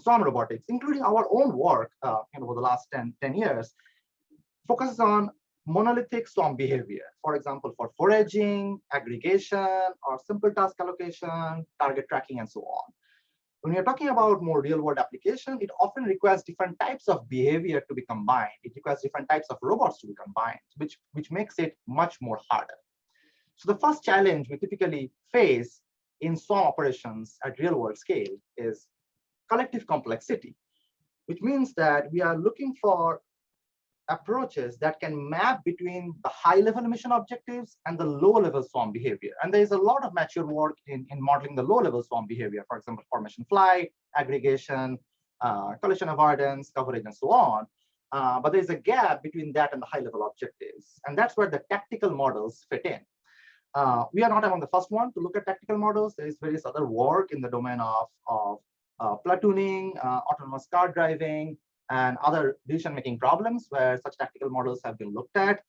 swarm robotics, including our own work over the last 10 years, focuses on monolithic swarm behavior. For example, for foraging, aggregation, or simple task allocation, target tracking, and so on. When you're talking about more real-world application, it often requires different types of behavior to be combined. It requires different types of robots to be combined, which makes it much more harder. So the first challenge we typically face in swarm operations at real-world scale is collective complexity, which means that we are looking for approaches that can map between the high-level mission objectives and the low-level swarm behavior. And there is a lot of mature work in modeling the low-level swarm behavior, for example, formation flight, aggregation, collision avoidance, coverage, and so on. But there's a gap between that and the high-level objectives. And that's where the tactical models fit in. We are not among the first one to look at tactical models. There is various other work in the domain of platooning, autonomous car driving, and other decision-making problems where such tactical models have been looked at.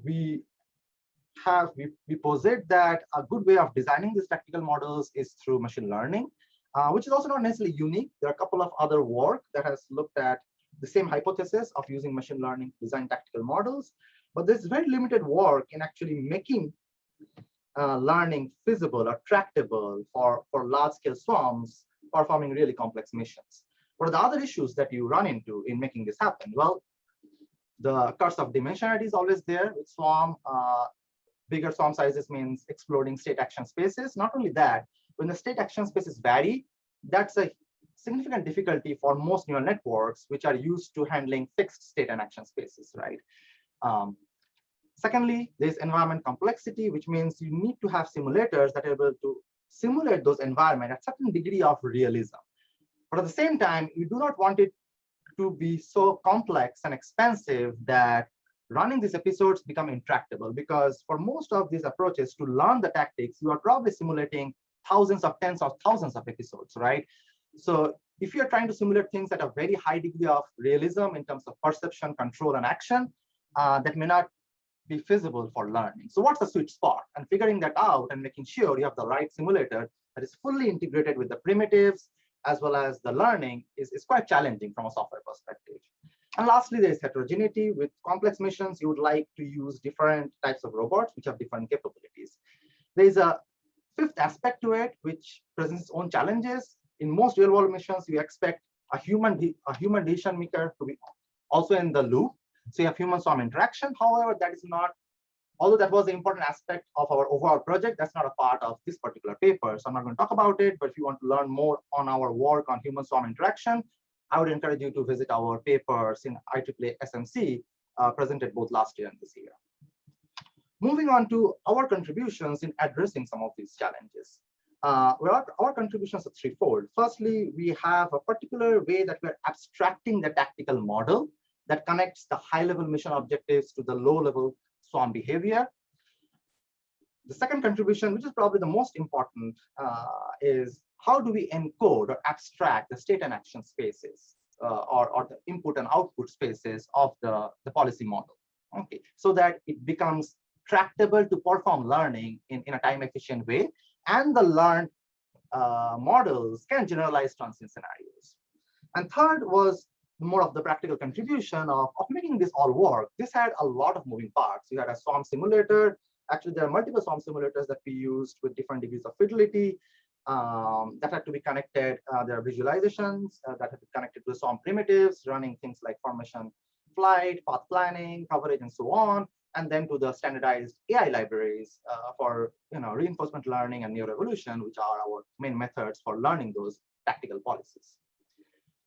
We posit that a good way of designing these tactical models is through machine learning, which is also not necessarily unique. There are a couple of other work that has looked at the same hypothesis of using machine learning to design tactical models, but there's very limited work in actually making learning feasible or tractable for large-scale swarms performing really complex missions. What are the other issues that you run into in making this happen? Well, the curse of dimensionality is always there with swarm. Bigger swarm sizes means exploding state action spaces. Not only that, when the state action spaces vary, that's a significant difficulty for most neural networks, which are used to handling fixed state and action spaces, right? Secondly, there's environment complexity, which means you need to have simulators that are able to simulate those environments at certain degree of realism. But at the same time, you do not want it to be so complex and expensive that running these episodes become intractable, because for most of these approaches to learn the tactics, you are probably simulating tens of thousands of episodes, right? So if you're trying to simulate things at a very high degree of realism in terms of perception, control, and action, that may not be feasible for learning. So what's the sweet spot? And figuring that out and making sure you have the right simulator that is fully integrated with the primitives as well as the learning is quite challenging from a software perspective. And lastly, there is heterogeneity. With complex missions, you would like to use different types of robots which have different capabilities. There is a fifth aspect to it, which presents its own challenges. In most real-world missions, you expect a human decision maker to be also in the loop. So you have human-swarm interaction. However, that is not, although that was an important aspect of our overall project, that's not a part of this particular paper. So I'm not going to talk about it, but if you want to learn more on our work on human-swarm interaction, I would encourage you to visit our papers in IEEE SMC, presented both last year and this year. Moving on to our contributions in addressing some of these challenges. Our contributions are threefold. Firstly, we have a particular way that we're abstracting the tactical model that connects the high-level mission objectives to the low-level swarm behavior. The second contribution, which is probably the most important, is how do we encode or abstract the state and action spaces or the input and output spaces of the policy model, okay, so that it becomes tractable to perform learning in a time-efficient way, and the learned models can generalize transient scenarios. And third was more of the practical contribution of making this all work. This had a lot of moving parts. You had a swarm simulator. Actually, there are multiple swarm simulators that we used with different degrees of fidelity that had to be connected. There are visualizations that have to be connected to swarm primitives, running things like formation, flight, path planning, coverage, and so on, and then to the standardized AI libraries for reinforcement learning and neuroevolution, which are our main methods for learning those tactical policies.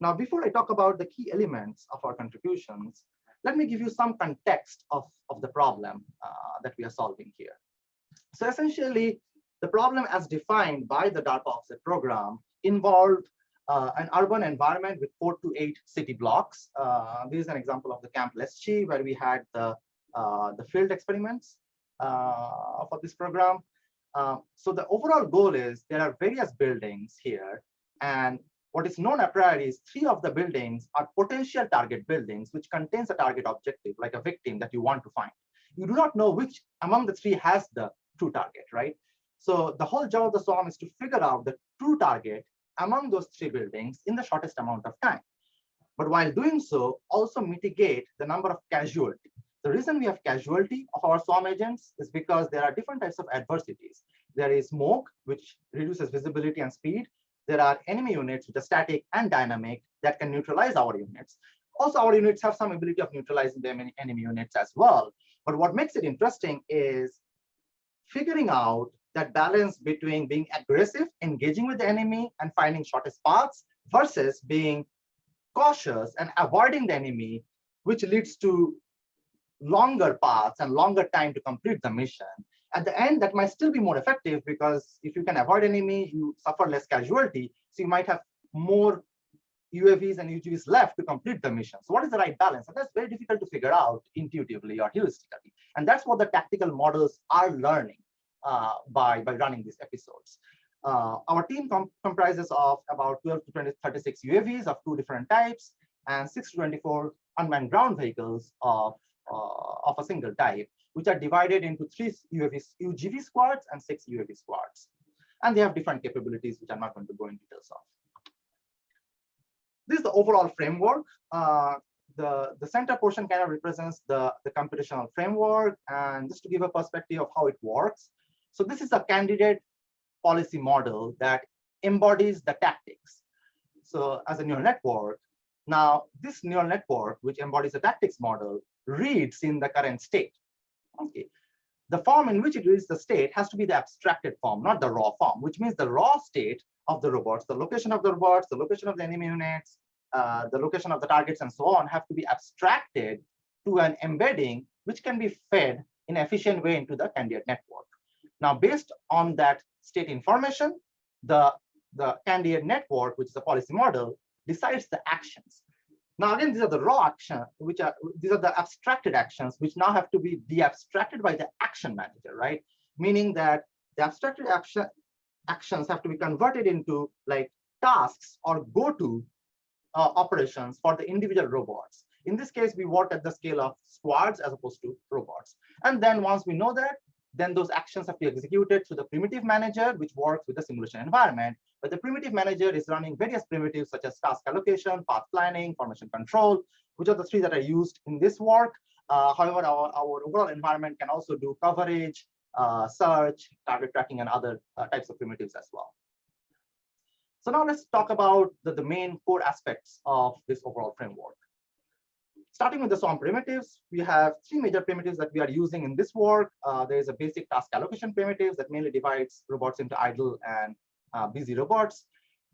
Now, before I talk about the key elements of our contributions, let me give you some context of the problem that we are solving here. So essentially, the problem as defined by the DARPA offset program involved an urban environment with 4 to 8 city blocks. This is an example of the Camp Leschi, where we had the field experiments for this program. So the overall goal is there are various buildings here, and what is known a priori is 3 of the buildings are potential target buildings, which contains a target objective, like a victim that you want to find. You do not know which among the 3 has the true target, right? So the whole job of the swarm is to figure out the true target among those 3 buildings in the shortest amount of time. But while doing so, also mitigate the number of casualties. The reason we have casualty of our swarm agents is because there are different types of adversities. There is smoke, which reduces visibility and speed. There are enemy units, which are static and dynamic, that can neutralize our units. Also, our units have some ability of neutralizing the enemy units as well. But what makes it interesting is figuring out that balance between being aggressive, engaging with the enemy, and finding shortest paths, versus being cautious and avoiding the enemy, which leads to longer paths and longer time to complete the mission. At the end, that might still be more effective, because if you can avoid enemy, you suffer less casualty. So you might have more UAVs and UGVs left to complete the mission. So what is the right balance? And that's very difficult to figure out intuitively or heuristically. And that's what the tactical models are learning by running these episodes. Our team comprises of about 12 to 36 UAVs of 2 different types, and 6 to 24 unmanned ground vehicles of a single type, which are divided into 3 UGV squads and 6 UAV squads. And they have different capabilities, which I'm not going to go into details of. This is the overall framework. The center portion kind of represents the computational framework. And just to give a perspective of how it works. So this is a candidate policy model that embodies the tactics. So as a neural network, now this neural network, which embodies the tactics model, reads in the current state. Okay. The form in which it reads the state has to be the abstracted form, not the raw form, which means the raw state of the robots, the location of the robots, the location of the enemy units, the location of the targets, and so on, have to be abstracted to an embedding which can be fed in an efficient way into the candidate network. Now, based on that state information, the candidate network, which is a policy model, decides the actions. Now, again, these are the raw actions, these are the abstracted actions, which now have to be de-abstracted by the action manager, right? Meaning that the abstracted actions have to be converted into like tasks or go-to operations for the individual robots. In this case, we work at the scale of squads as opposed to robots. And then once we know that, then those actions have to be executed through the primitive manager, which works with the simulation environment, but the primitive manager is running various primitives such as task allocation, path planning, formation control, which are the three that are used in this work. However, our overall environment can also do coverage, search, target tracking, and other types of primitives as well. So now let's talk about the main core aspects of this overall framework. Starting with the SWAMP primitives, we have three major primitives that we are using in this work. There is a basic task allocation primitive that mainly divides robots into idle and busy robots.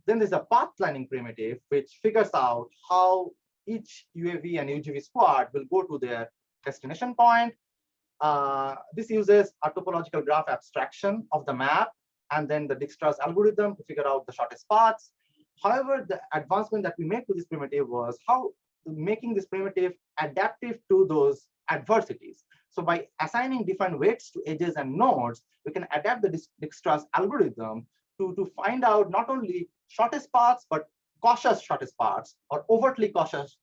Then there's a path planning primitive, which figures out how each UAV and UGV squad will go to their destination point. This uses a topological graph abstraction of the map and then the Dijkstra's algorithm to figure out the shortest paths. However, the advancement that we made to this primitive was how making this primitive adaptive to those adversities. So by assigning different weights to edges and nodes, we can adapt the Dijkstra's algorithm to find out not only shortest paths, but cautious shortest paths, or overtly cautious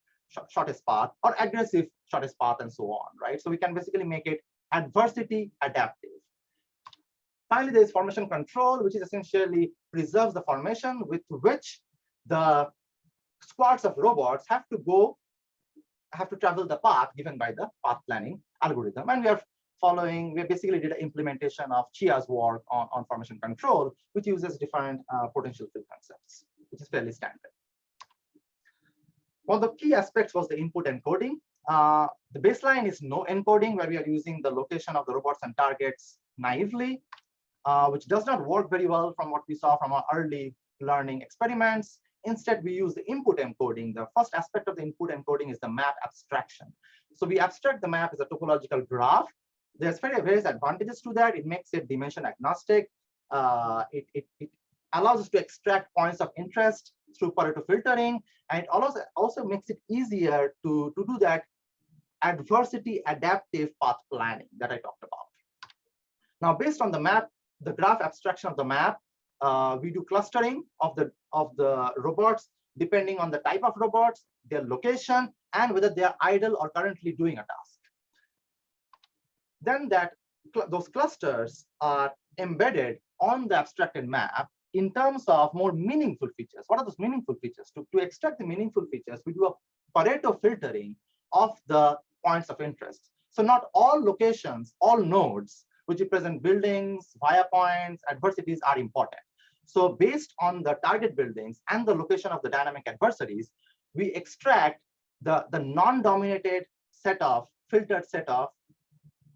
shortest path, or aggressive shortest path, and so on, right? So we can basically make it adversity adaptive. Finally, there is formation control, which is essentially preserves the formation with which the squads of robots have to travel the path given by the path planning algorithm. And we basically did an implementation of Chia's work on formation control, which uses different potential field concepts, which is fairly standard. One of the key aspects was the input encoding. The baseline is no encoding, where we are using the location of the robots and targets naively, which does not work very well from what we saw from our early learning experiments. Instead, we use the input encoding. The first aspect of the input encoding is the map abstraction. So we abstract the map as a topological graph. There's various advantages to that. It makes it dimension agnostic. It allows us to extract points of interest through Pareto filtering, and it also makes it easier to do that adversity adaptive path planning that I talked about. Now, based on the map, the graph abstraction of the map, we do clustering of the robots depending on the type of robots, their location, and whether they are idle or currently doing a task. Then those clusters are embedded on the abstracted map in terms of more meaningful features. What are those meaningful features? To extract the meaningful features, we do a Pareto filtering of the points of interest. So not all locations, all nodes, which represent buildings, via points, adversities are important. So based on the target buildings and the location of the dynamic adversaries, we extract the non-dominated filtered set of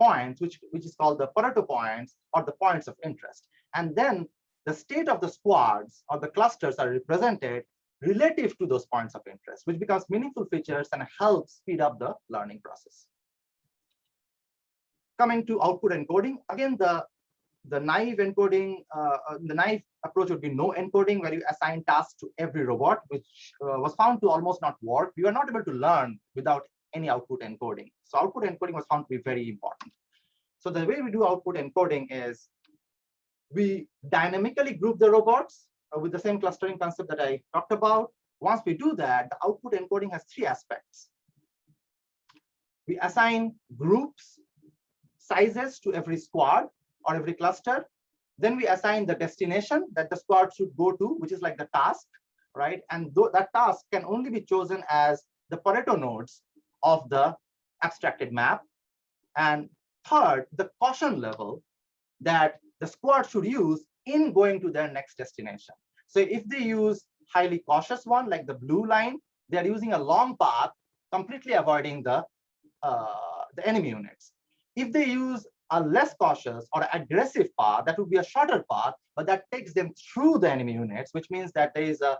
points, which is called the Pareto points, or the points of interest. And then the state of the squads or the clusters are represented relative to those points of interest, which becomes meaningful features and helps speed up the learning process. Coming to output encoding, again, the naive encoding, the naive approach would be no encoding, where you assign tasks to every robot, which was found to almost not work. We were not able to learn without any output encoding. So output encoding was found to be very important. So the way we do output encoding is we dynamically group the robots with the same clustering concept that I talked about. Once we do that, the output encoding has three aspects. We assign groups, sizes to every squad or every cluster. Then we assign the destination that the squad should go to, which is like the task, right? And that task can only be chosen as the Pareto nodes of the abstracted map. And third, the caution level that the squad should use in going to their next destination. So if they use highly cautious one, like the blue line, they're using a long path, completely avoiding the enemy units. If they use a less cautious or aggressive path, that would be a shorter path, but that takes them through the enemy units, which means that there is a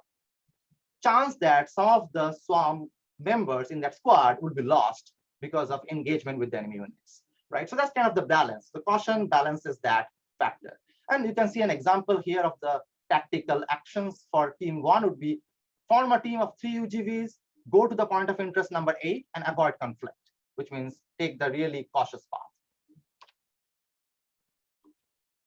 chance that some of the swarm members in that squad will be lost because of engagement with the enemy units, right? So that's kind of the balance. The caution balances that factor. And you can see an example here of the tactical actions for team 1 would be form a team of 3 UGVs, go to the point of interest number 8 and avoid conflict, which means take the really cautious path.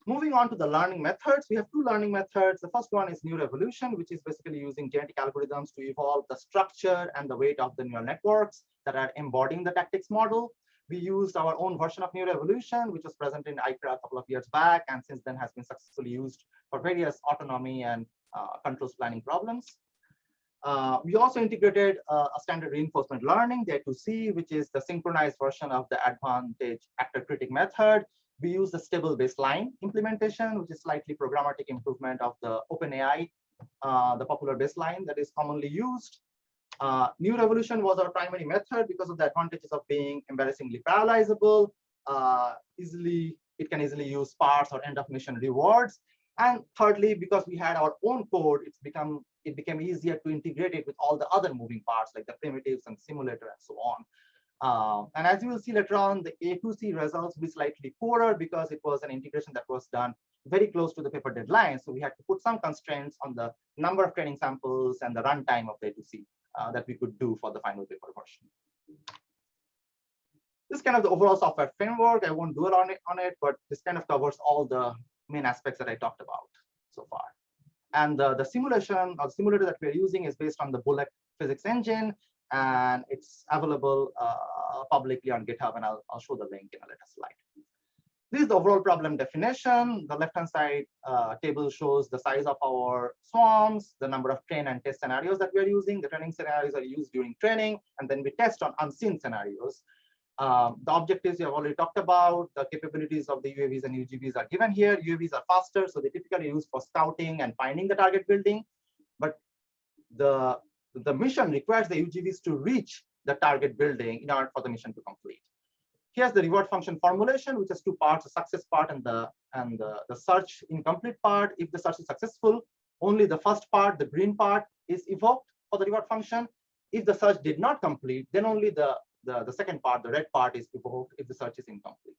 Moving on to the learning methods, we have 2 learning methods. The first one is neural evolution, which is basically using genetic algorithms to evolve the structure and the weight of the neural networks that are embodying the tactics model. We used our own version of neural evolution, which was present in ICRA a couple of years back, and since then has been successfully used for various autonomy and controls planning problems. We also integrated a standard reinforcement learning, the A2C, which is the synchronized version of the advantage actor critic method. We use the stable baseline implementation, which is slightly programmatic improvement of the OpenAI, the popular baseline that is commonly used. New revolution was our primary method because of the advantages of being embarrassingly parallelizable. It can easily use parts or end of mission rewards. And thirdly, because we had our own code, it became easier to integrate it with all the other moving parts like the primitives and simulator and so on. And as you will see later on, the A2C results will be slightly poorer because it was an integration that was done very close to the paper deadline. So we had to put some constraints on the number of training samples and the runtime of the A2C that we could do for the final paper version. This is kind of the overall software framework. I won't dwell on it, but this kind of covers all the main aspects that I talked about so far. And the simulation or simulator that we're using is based on the Bullet physics engine, and it's available publicly on GitHub, and I'll show the link in a later slide. This is the overall problem definition. The left-hand side table shows the size of our swarms, the number of train and test scenarios that we're using. The training scenarios are used during training, and then we test on unseen scenarios. The objectives we have already talked about. The capabilities of the UAVs and UGVs are given here. UAVs are faster, so they typically used for scouting and finding the target building. But the mission requires the UGVs to reach the target building in order for the mission to complete. Here's the reward function formulation, which has two parts: the success part and the search incomplete part. If the search is successful, only the first part, the green part, is evoked for the reward function. If the search did not complete, then only the second part, the red part, is evoked if the search is incomplete.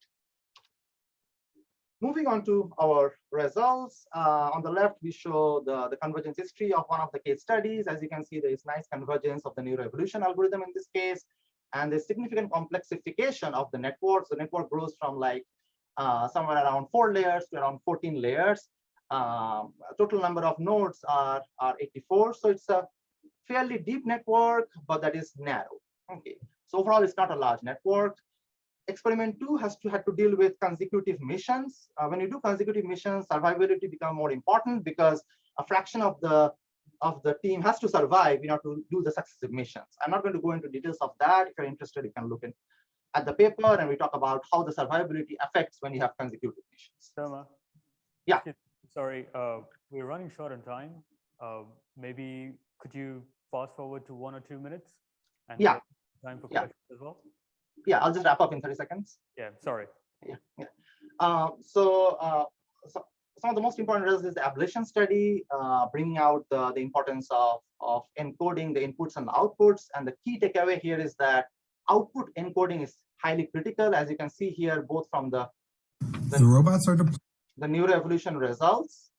Moving on to our results. On the left, we show the convergence history of one of the case studies. As you can see, there is nice convergence of the neural evolution algorithm in this case. And there's significant complexification of the network. So the network grows from like somewhere around 4 layers to around 14 layers. Total number of nodes are 84. So it's a fairly deep network, but that is narrow. Okay. So overall, it's not a large network. Experiment 2 had to deal with consecutive missions. When you do consecutive missions, survivability becomes more important because a fraction of the team has to survive to do the successive missions. I'm not going to go into details of that. If you're interested, you can look at the paper, and we talk about how the survivability affects when you have consecutive missions. Souma. Yeah. Sorry, we're running short on time. Maybe could you fast forward to 1 or 2 minutes? And yeah. Time for questions as well. Yeah, I'll just wrap up in 30 seconds. Yeah, sorry. Yeah. So some of the most important results is the ablation study, bringing out the importance of encoding the inputs and the outputs. And the key takeaway here is that output encoding is highly critical, as you can see here, both from the robots are the neural evolution results,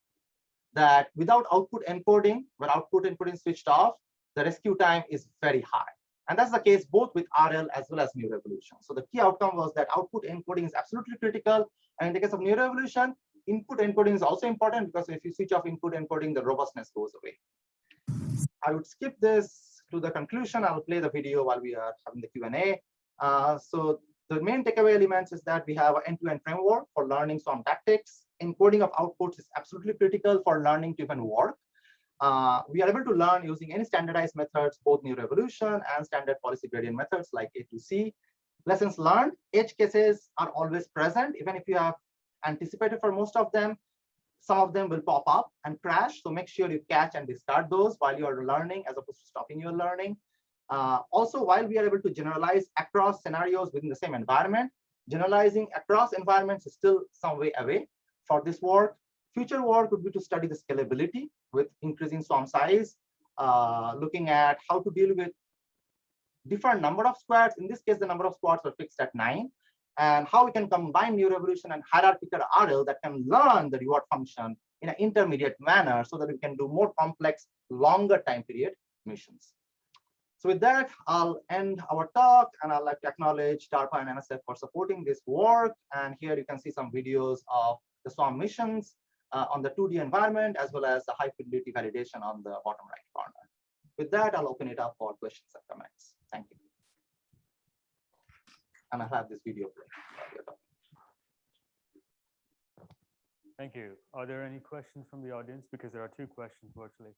that without output encoding, when output encoding switched off, the rescue time is very high. And that's the case both with RL as well as neural evolution. So the key outcome was that output encoding is absolutely critical. And in the case of neural evolution, input encoding is also important, because if you switch off input encoding, the robustness goes away. I would skip this to the conclusion. I'll play the video while we are having the Q&A. So the main takeaway elements is that we have an end-to-end framework for learning swarm tactics. Encoding of outputs is absolutely critical for learning to even work. We are able to learn using any standardized methods, both neural evolution and standard policy gradient methods like A2C. Lessons learned, edge cases are always present, even if you have anticipated for most of them. Some of them will pop up and crash. So make sure you catch and discard those while you are learning, as opposed to stopping your learning. Also, while we are able to generalize across scenarios within the same environment, generalizing across environments is still some way away for this work. Future work would be to study the scalability with increasing swarm size, looking at how to deal with different number of squads. In this case, the number of squads are fixed at 9, and how we can combine neural evolution and hierarchical RL that can learn the reward function in an intermediate manner, so that we can do more complex, longer time period missions. So with that, I'll end our talk, and I'd like to acknowledge DARPA and NSF for supporting this work. And here you can see some videos of the swarm missions on the 2D environment, as well as the high fidelity validation on the bottom right corner. With that, I'll open it up for questions and comments. Thank you. And I'll have this video play. Thank you. Are there any questions from the audience? Because there are 2 questions virtually.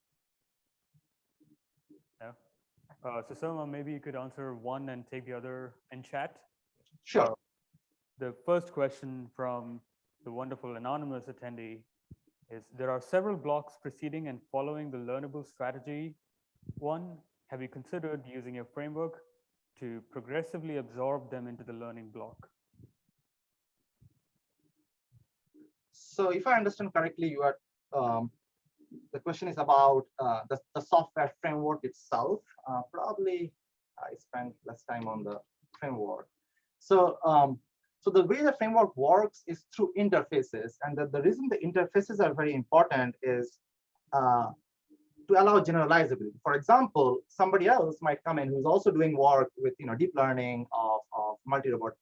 No? So Souma, maybe you could answer one and take the other in chat. Sure. The first question from the wonderful anonymous attendee is, there are several blocks preceding and following the learnable strategy. 1, have you considered using a framework to progressively absorb them into the learning block? So if I understand correctly, you are the question is about the software framework itself. Probably I spent less time on the framework. So so the way the framework works is through interfaces, and the reason the interfaces are very important is to allow generalizability. For example, somebody else might come in who's also doing work with deep learning of multi-robot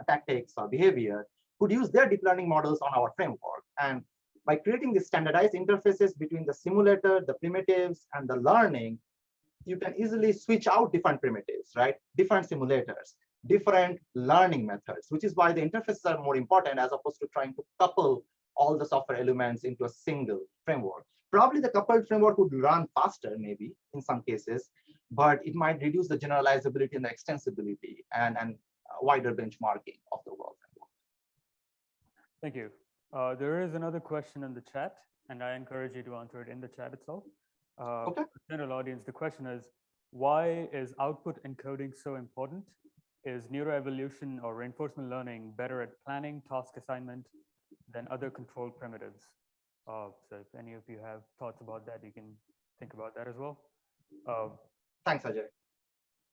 tactics or behavior, could use their deep learning models on our framework. And by creating these standardized interfaces between the simulator, the primitives, and the learning, you can easily switch out different primitives, right? Different simulators, different learning methods, which is why the interfaces are more important as opposed to trying to couple all the software elements into a single framework. Probably the coupled framework would run faster, maybe in some cases, but it might reduce the generalizability and the extensibility and wider benchmarking of the world. Thank you. There is another question in the chat, and I encourage you to answer it in the chat itself. Okay. General audience, the question is, why is output encoding so important? Is neuroevolution or reinforcement learning better at planning task assignment than other control primitives? So if any of you have thoughts about that, you can think about that as well. Thanks, Ajay.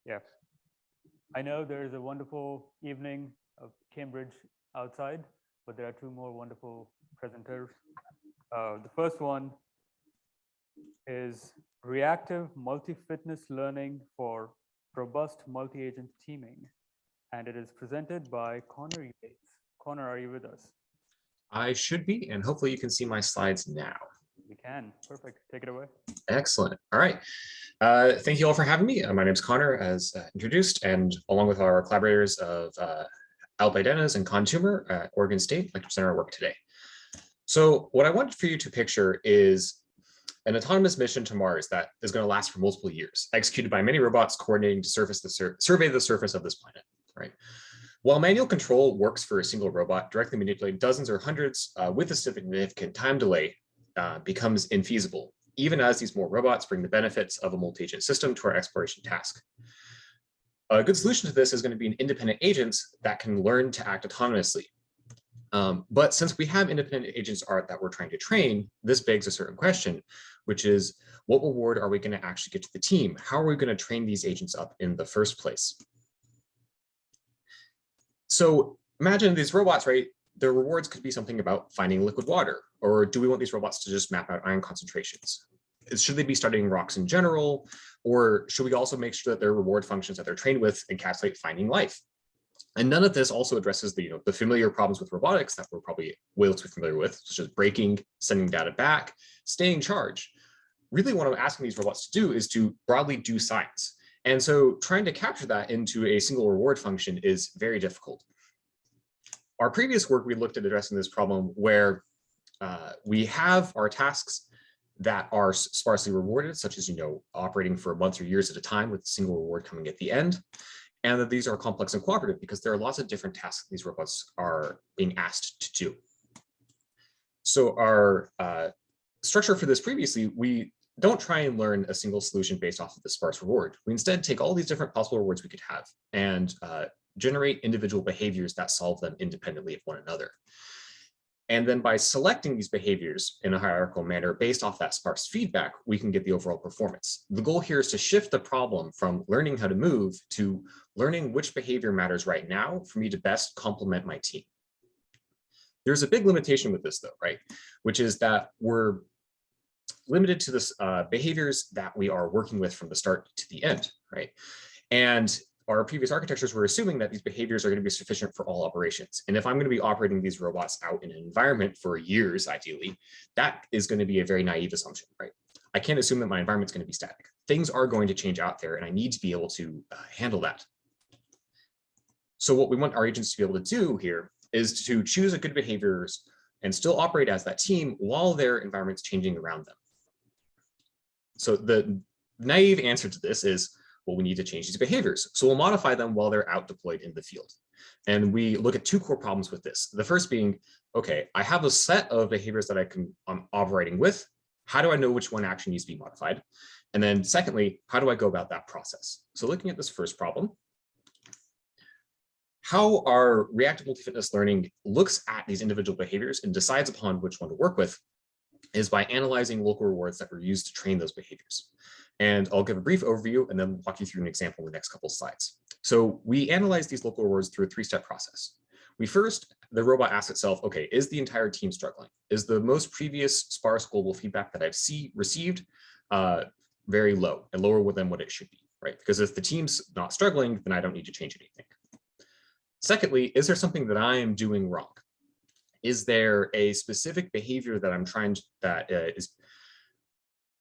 Yeah. I know there is a wonderful evening of Cambridge outside, but there are 2 more wonderful presenters. The first one is reactive multi-fitness learning for robust multi-agent teaming. And it is presented by Connor Yates. Connor, are you with us? I should be, and hopefully you can see my slides now. We can. Perfect. Take it away. Excellent. All right. Thank you all for having me. My name is Connor, as introduced, and along with our collaborators of Albidenas and Contumer at Oregon State, I'd like to present our work today. So what I want for you to picture is an autonomous mission to Mars that is going to last for multiple years, executed by many robots coordinating to survey the surface of this planet, right? While manual control works for a single robot, directly manipulating dozens or hundreds with a significant time delay becomes infeasible, even as these more robots bring the benefits of a multi-agent system to our exploration task. A good solution to this is going to be an independent agents that can learn to act autonomously. But since we have independent agents that we're trying to train, this begs a certain question, which is, what reward are we going to actually get to the team? How are we going to train these agents up in the first place? So imagine these robots, right? Their rewards could be something about finding liquid water, or do we want these robots to just map out ion concentrations? Should they be studying rocks in general, or should we also make sure that their reward functions that they're trained with encapsulate finding life? And none of this also addresses the familiar problems with robotics that we're probably way too familiar with, such as braking, sending data back, staying charged. Really what I'm asking these robots to do is to broadly do science. And so trying to capture that into a single reward function is very difficult. Our previous work, we looked at addressing this problem where we have our tasks that are sparsely rewarded, such as operating for months or years at a time with a single reward coming at the end. And that these are complex and cooperative because there are lots of different tasks these robots are being asked to do. So our structure for this previously, we don't try and learn a single solution based off of the sparse reward. We instead take all these different possible rewards we could have and generate individual behaviors that solve them independently of one another. And then by selecting these behaviors in a hierarchical manner based off that sparse feedback, we can get the overall performance. The goal here is to shift the problem from learning how to move to learning which behavior matters right now for me to best complement my team. There's a big limitation with this though, right? Which is that we're limited to this behaviors that we are working with from the start to the end, right? And our previous architectures were assuming that these behaviors are going to be sufficient for all operations. And if I'm going to be operating these robots out in an environment for years, ideally, that is going to be a very naive assumption, right? I can't assume that my environment's going to be static. Things are going to change out there, and I need to be able to handle that. So what we want our agents to be able to do here is to choose a good behaviors and still operate as that team while their environment's changing around them. So the naive answer to this is, well, we need to change these behaviors. So we'll modify them while they're out deployed in the field. And we look at two core problems with this. The first being, okay, I have a set of behaviors that I'm operating with. How do I know which one actually needs to be modified? And then secondly, how do I go about that process? So looking at this first problem, how our reactive multi-fitness learning looks at these individual behaviors and decides upon which one to work with is by analyzing local rewards that were used to train those behaviors. And I'll give a brief overview and then walk you through an example in the next couple of slides. So we analyze these local rewards through a three-step process. The robot asks itself, okay, is the entire team struggling? Is the most previous sparse global feedback that I've received very low and lower than what it should be, right? Because if the team's not struggling, then I don't need to change anything. Secondly, is there something that I am doing wrong? Is there a specific behavior that I'm trying to, that is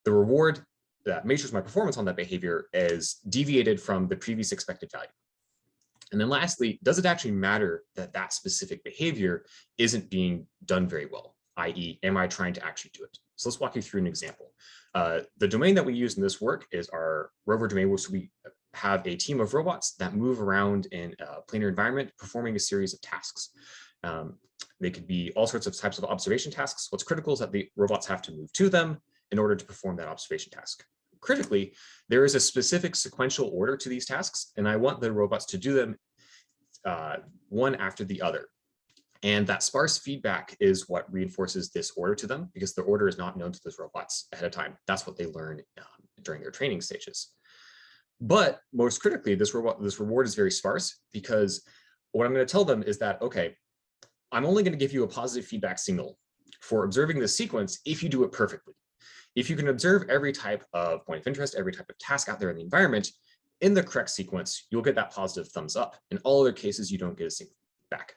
the reward that measures my performance on that behavior is deviated from the previous expected value? And then lastly, does it actually matter that that specific behavior isn't being done very well? I.e., am I trying to actually do it? So let's walk you through an example. The domain that we use in this work is our rover domain, which we have a team of robots that move around in a planar environment, performing a series of tasks. They could be all sorts of types of observation tasks. What's critical is that the robots have to move to them in order to perform that observation task. Critically, there is a specific sequential order to these tasks, and I want the robots to do them one after the other. And that sparse feedback is what reinforces this order to them, because the order is not known to those robots ahead of time. That's what they learn during their training stages. But most critically, this reward is very sparse, because what I'm going to tell them is that, okay, I'm only going to give you a positive feedback signal for observing this sequence if you do it perfectly. If you can observe every type of point of interest, every type of task out there in the environment in the correct sequence, you'll get that positive thumbs up. In all other cases, you don't get a signal back.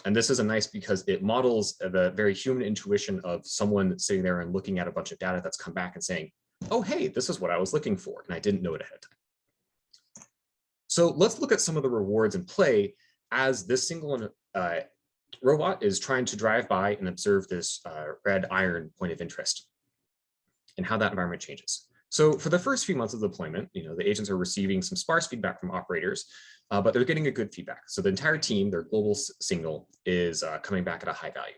And this is nice because it models the very human intuition of someone sitting there and looking at a bunch of data that's come back and saying, oh, hey, this is what I was looking for, and I didn't know it ahead of time. So let's look at some of the rewards in play as this single robot is trying to drive by and observe this red iron point of interest and how that environment changes. So for the first few months of deployment, the agents are receiving some sparse feedback from operators, but they're getting a good feedback. So the entire team, their global signal is coming back at a high value.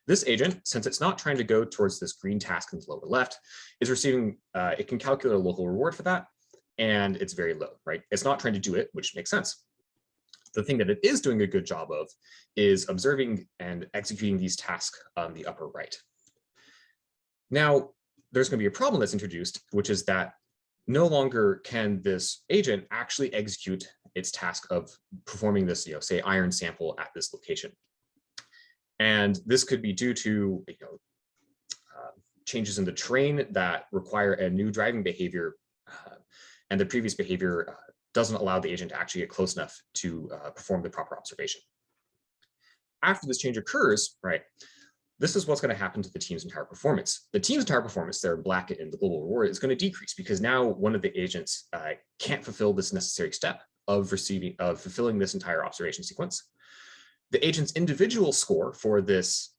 This agent, since it's not trying to go towards this green task in the lower left, is receiving, it can calculate a local reward for that, and it's very low, right? It's not trying to do it, which makes sense. The thing that it is doing a good job of is observing and executing these tasks on the upper right. Now, there's going to be a problem that's introduced, which is that no longer can this agent actually execute its task of performing this, say, iron sample at this location. And this could be due to changes in the terrain that require a new driving behavior, and the previous behavior doesn't allow the agent to actually get close enough to perform the proper observation. After this change occurs, right, this is what's going to happen to the team's entire performance. The team's entire performance, there in black in the global reward, is going to decrease because now one of the agents can't fulfill this necessary step of fulfilling this entire observation sequence. The agent's individual score for this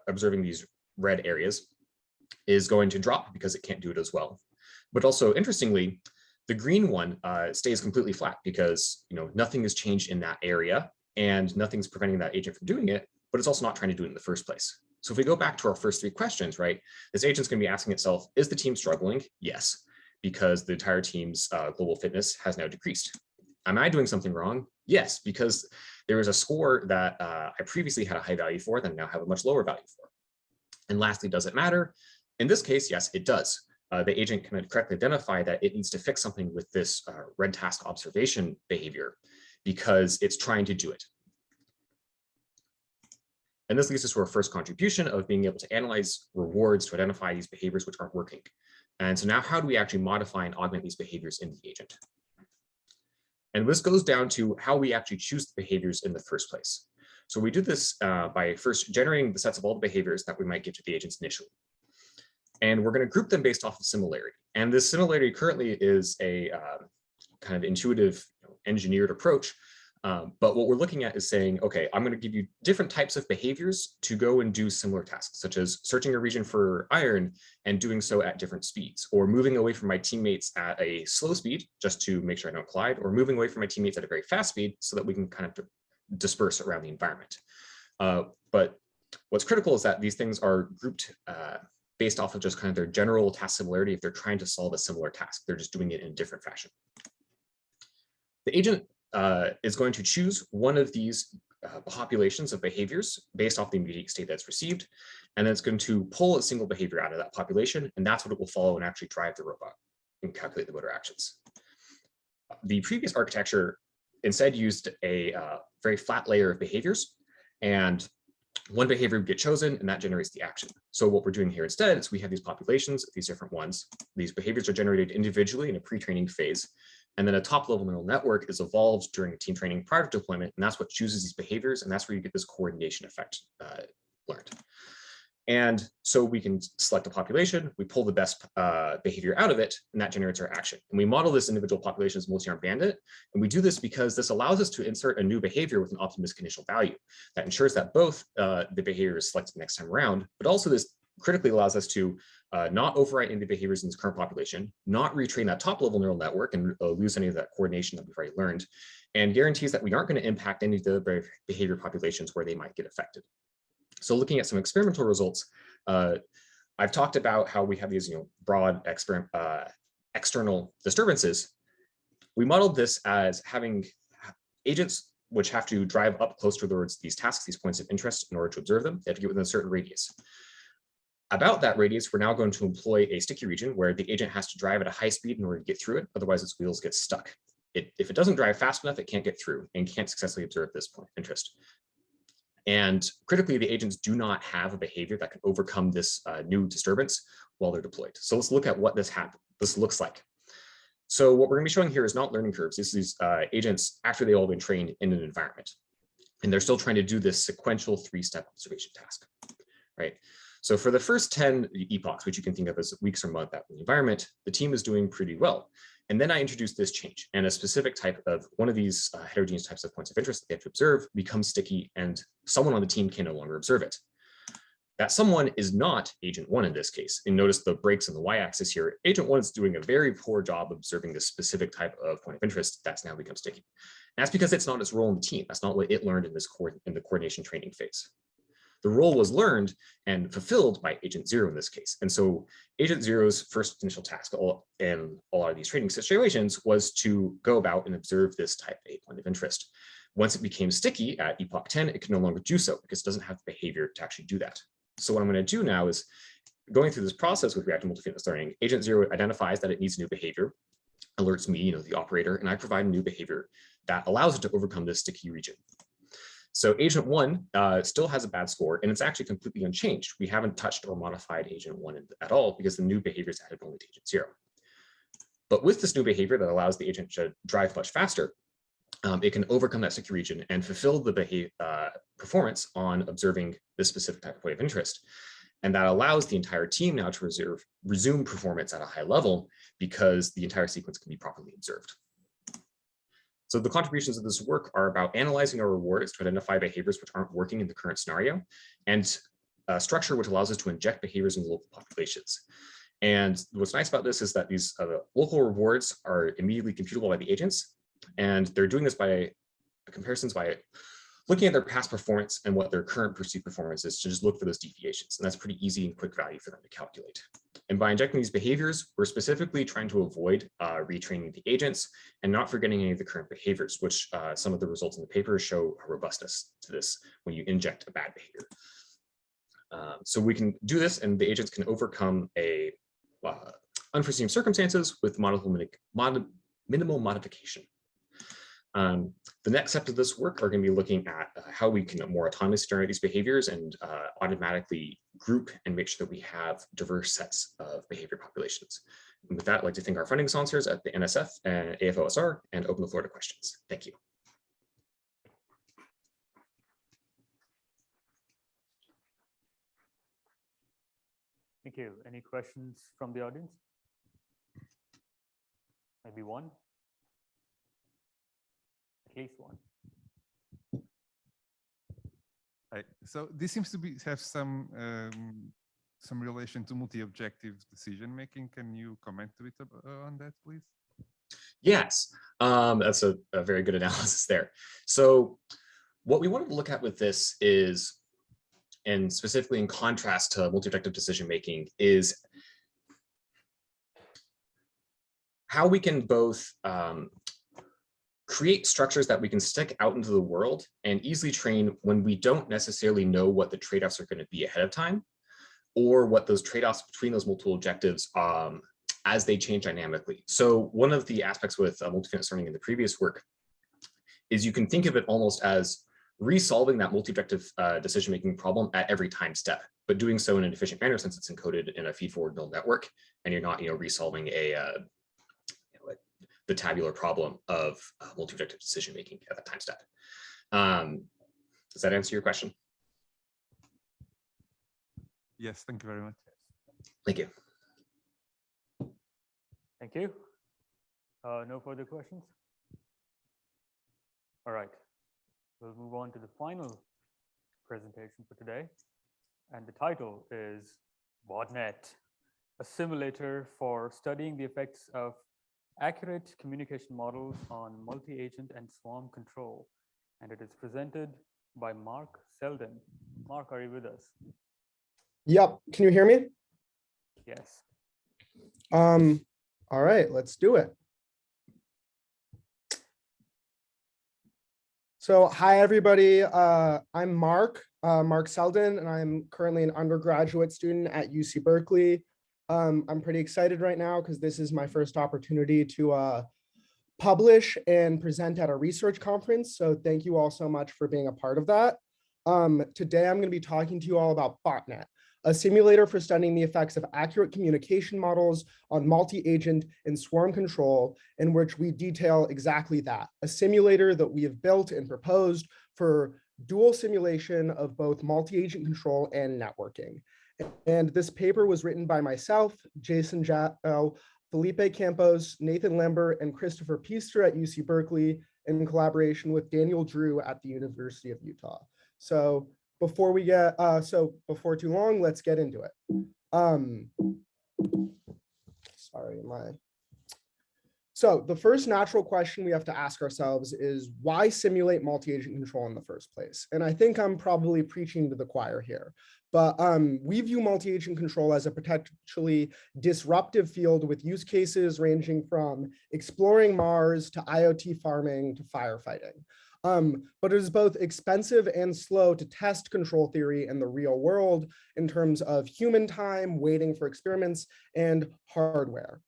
observing these red areas is going to drop because it can't do it as well. But also, interestingly, the green one stays completely flat because nothing has changed in that area and nothing's preventing that agent from doing it, but it's also not trying to do it in the first place. So if we go back to our first three questions, right, this agent's going to be asking itself, is the team struggling? Yes, because the entire team's global fitness has now decreased. Am I doing something wrong? Yes, because there is a score that I previously had a high value for, then now have a much lower value for. And lastly, does it matter? In this case, yes, it does. The agent can correctly identify that it needs to fix something with this red task observation behavior because it's trying to do it. And this leads us to our first contribution of being able to analyze rewards to identify these behaviors which aren't working. And so now how do we actually modify and augment these behaviors in the agent? And this goes down to how we actually choose the behaviors in the first place. So we do this by first generating the sets of all the behaviors that we might give to the agents initially. And we're going to group them based off of similarity. And this similarity currently is a kind of intuitive, engineered approach But what we're looking at is saying, okay, I'm going to give you different types of behaviors to go and do similar tasks, such as searching a region for iron and doing so at different speeds, or moving away from my teammates at a slow speed just to make sure I don't collide, or moving away from my teammates at a very fast speed so that we can kind of disperse around the environment. But what's critical is that these things are grouped based off of just kind of their general task similarity. If they're trying to solve a similar task, they're just doing it in a different fashion. The agent is going to choose one of these populations of behaviors based off the immediate state that's received, and then it's going to pull a single behavior out of that population, and that's what it will follow and actually drive the robot and calculate the motor actions. The previous architecture instead used a very flat layer of behaviors, and one behavior would get chosen and that generates the action. So what we're doing here instead is we have these populations of these different ones. These behaviors are generated individually in a pre-training phase. And then a top-level neural network is evolved during team training prior to deployment, and that's what chooses these behaviors, and that's where you get this coordination effect learned. And so we can select a population, we pull the best behavior out of it, and that generates our action. And we model this individual population as multi-armed bandit, and we do this because this allows us to insert a new behavior with an optimistic initial value. That ensures that both the behavior is selected next time around, but also this critically allows us to not overwrite any of the behaviors in this current population, not retrain that top-level neural network and lose any of that coordination that we've already learned, and guarantees that we aren't going to impact any of the behavior populations where they might get affected. So looking at some experimental results, I've talked about how we have these broad external disturbances. We modeled this as having agents which have to drive up close towards these tasks, these points of interest, in order to observe them. They have to get within a certain radius. About that radius, we're now going to employ a sticky region where the agent has to drive at a high speed in order to get through it. Otherwise, its wheels get stuck. If it doesn't drive fast enough, it can't get through and can't successfully observe this point of interest. And critically, the agents do not have a behavior that can overcome this new disturbance while they're deployed. So let's look at what this looks like. So what we're going to be showing here is not learning curves. This is agents after they've all been trained in an environment. And they're still trying to do this sequential three-step observation task, right? So for the first 10 epochs, which you can think of as weeks or months out in the environment, the team is doing pretty well. And then I introduced this change, and a specific type of one of these heterogeneous types of points of interest that they have to observe becomes sticky, and someone on the team can no longer observe it. That someone is not agent one in this case. And notice the breaks in the y-axis here. Agent one is doing a very poor job observing this specific type of point of interest that's now become sticky. And that's because it's not its role in the team. That's not what it learned in the coordination training phase. The role was learned and fulfilled by agent zero in this case. And so agent zero's first initial task in a lot of these training situations was to go about and observe this type A point of interest. Once it became sticky at epoch 10, it could no longer do so because it doesn't have the behavior to actually do that. So what I'm going to do now is going through this process with reactive multi-fitness learning. Agent zero identifies that it needs a new behavior, alerts me, the operator, and I provide a new behavior that allows it to overcome this sticky region. So agent one still has a bad score, and it's actually completely unchanged. We haven't touched or modified agent one at all because the new behavior is added only to agent zero. But with this new behavior that allows the agent to drive much faster, it can overcome that sticky region and fulfill the performance on observing this specific type of point of interest. And that allows the entire team now to resume performance at a high level because the entire sequence can be properly observed. So the contributions of this work are about analyzing our rewards to identify behaviors which aren't working in the current scenario, and a structure which allows us to inject behaviors into local populations. And what's nice about this is that these local rewards are immediately computable by the agents, and they're doing this by comparisons by looking at their past performance and what their current perceived performance is to just look for those deviations. And that's pretty easy and quick value for them to calculate. And by injecting these behaviors, we're specifically trying to avoid retraining the agents and not forgetting any of the current behaviors, which some of the results in the paper show a robustness to this when you inject a bad behavior. So we can do this, and the agents can overcome unforeseen circumstances with minimal modification. The next steps of this work are going to be looking at how we can more autonomously generate these behaviors and automatically group and make sure that we have diverse sets of behavior populations. And with that, I'd like to thank our funding sponsors at the NSF and AFOSR and open the floor to questions. Thank you. Thank you. Any questions from the audience? Maybe one? At least one. Right. So this seems to have some relation to multi-objective decision making. Can you comment a bit on that, please? Yes, that's a very good analysis there. So what we wanted to look at with this is, and specifically in contrast to multi-objective decision making, is how we can both create structures that we can stick out into the world and easily train when we don't necessarily know what the trade-offs are going to be ahead of time, or what those trade-offs between those multiple objectives as they change dynamically. So one of the aspects with multi-fitness learning in the previous work is you can think of it almost as resolving that multi-objective decision-making problem at every time step, but doing so in an efficient manner since it's encoded in a feed-forward neural network, and you're not, resolving the tabular problem of multi-objective decision-making at that time step. Does that answer your question? Yes, thank you very much. Thank you. Thank you. No further questions? All right. We'll move on to the final presentation for today. And the title is BotNet, a simulator for studying the effects of accurate communication models on multi-agent and swarm control. And it is presented by Mark Selden. Mark, are you with us? Yep. Can you hear me? Yes. All right, let's do it. So hi, everybody. I'm Mark Selden, and I'm currently an undergraduate student at UC Berkeley. I'm pretty excited right now because this is my first opportunity to publish and present at a research conference. So thank you all so much for being a part of that. Today, I'm going to be talking to you all about BotNet, a simulator for studying the effects of accurate communication models on multi-agent and swarm control, in which we detail exactly that, a simulator that we have built and proposed for dual simulation of both multi-agent control and networking. And this paper was written by myself, Jason Jatto, Felipe Campos, Nathan Lambert, and Christopher Piester at UC Berkeley in collaboration with Daniel Drew at the University of Utah. So before too long, let's get into it. So the first natural question we have to ask ourselves is, why simulate multi-agent control in the first place? And I think I'm probably preaching to the choir here, but we view multi-agent control as a potentially disruptive field with use cases ranging from exploring Mars to IoT farming to firefighting. But it is both expensive and slow to test control theory in the real world in terms of human time, waiting for experiments, and hardware.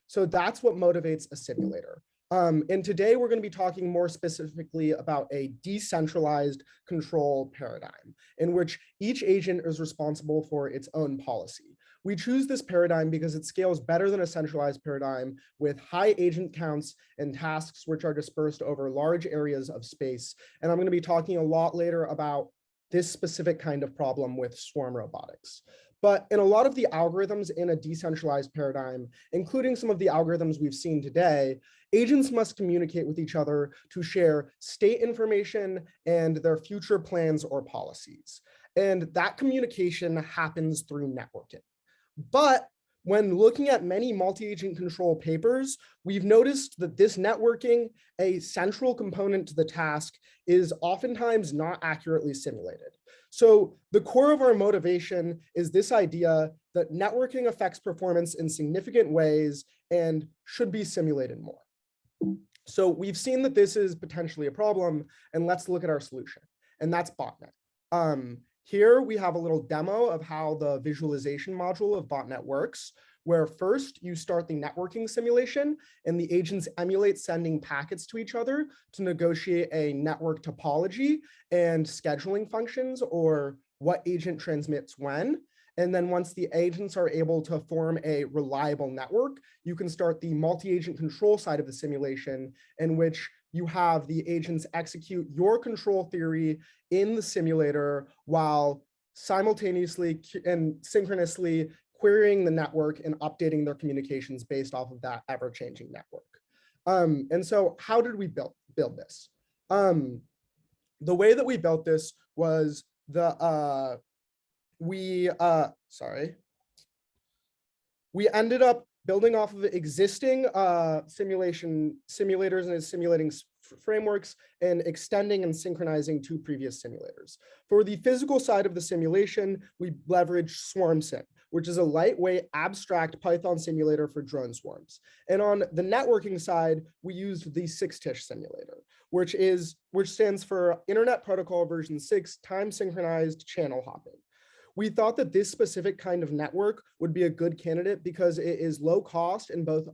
So that's what motivates a simulator. And today we're going to be talking more specifically about a decentralized control paradigm in which each agent is responsible for its own policy. We choose this paradigm because it scales better than a centralized paradigm with high agent counts and tasks which are dispersed over large areas of space. And I'm going to be talking a lot later about this specific kind of problem with swarm robotics. But in a lot of the algorithms in a decentralized paradigm, including some of the algorithms we've seen today, agents must communicate with each other to share state information and their future plans or policies. And that communication happens through networking. But when looking at many multi-agent control papers, we've noticed that this networking, a central component to the task, is oftentimes not accurately simulated. So the core of our motivation is this idea that networking affects performance in significant ways and should be simulated more. So we've seen that this is potentially a problem, and let's look at our solution, and that's BotNet. Here we have a little demo of how the visualization module of BotNet works, where first you start the networking simulation and the agents emulate sending packets to each other to negotiate a network topology and scheduling functions, or what agent transmits when. And then once the agents are able to form a reliable network, you can start the multi-agent control side of the simulation, in which you have the agents execute your control theory in the simulator while simultaneously and synchronously querying the network and updating their communications based off of that ever-changing network. And so how did we build this? the way that we built this was we ended up building off of existing simulators and simulating frameworks and extending and synchronizing two previous simulators. For the physical side of the simulation, we leveraged SwarmSim, which is a lightweight abstract Python simulator for drone swarms. And on the networking side, we used the 6-TISH simulator, which stands for Internet Protocol version 6 time synchronized channel hopping. We thought that this specific kind of network would be a good candidate because it is low cost in both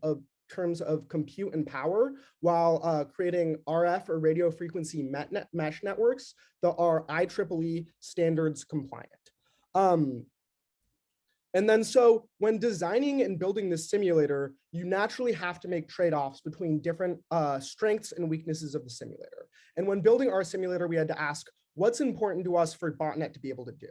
terms of compute and power, while creating RF or radio frequency mesh networks that are IEEE standards compliant. And then so when designing and building this simulator, you naturally have to make trade-offs between different strengths and weaknesses of the simulator. And when building our simulator, we had to ask, what's important to us for BotNet to be able to do?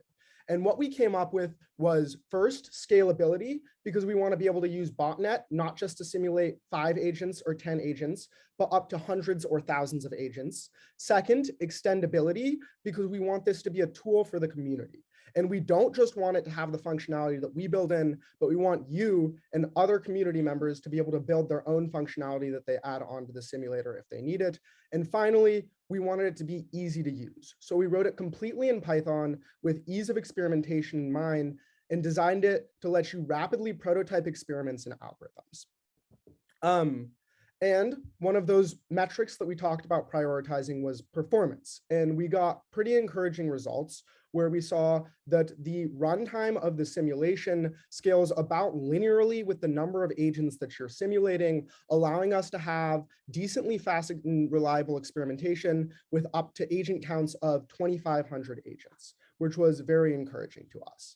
And what we came up with was first, scalability, because we want to be able to use BotNet, not just to simulate 5 agents or 10 agents, but up to hundreds or thousands of agents. Second, extendability, because we want this to be a tool for the community. And we don't just want it to have the functionality that we build in, but we want you and other community members to be able to build their own functionality that they add onto the simulator if they need it. And finally, we wanted it to be easy to use. So we wrote it completely in Python with ease of experimentation in mind and designed it to let you rapidly prototype experiments and algorithms. And one of those metrics that we talked about prioritizing was performance. And we got pretty encouraging results where we saw that the runtime of the simulation scales about linearly with the number of agents that you're simulating, allowing us to have decently fast and reliable experimentation with up to agent counts of 2,500 agents, which was very encouraging to us.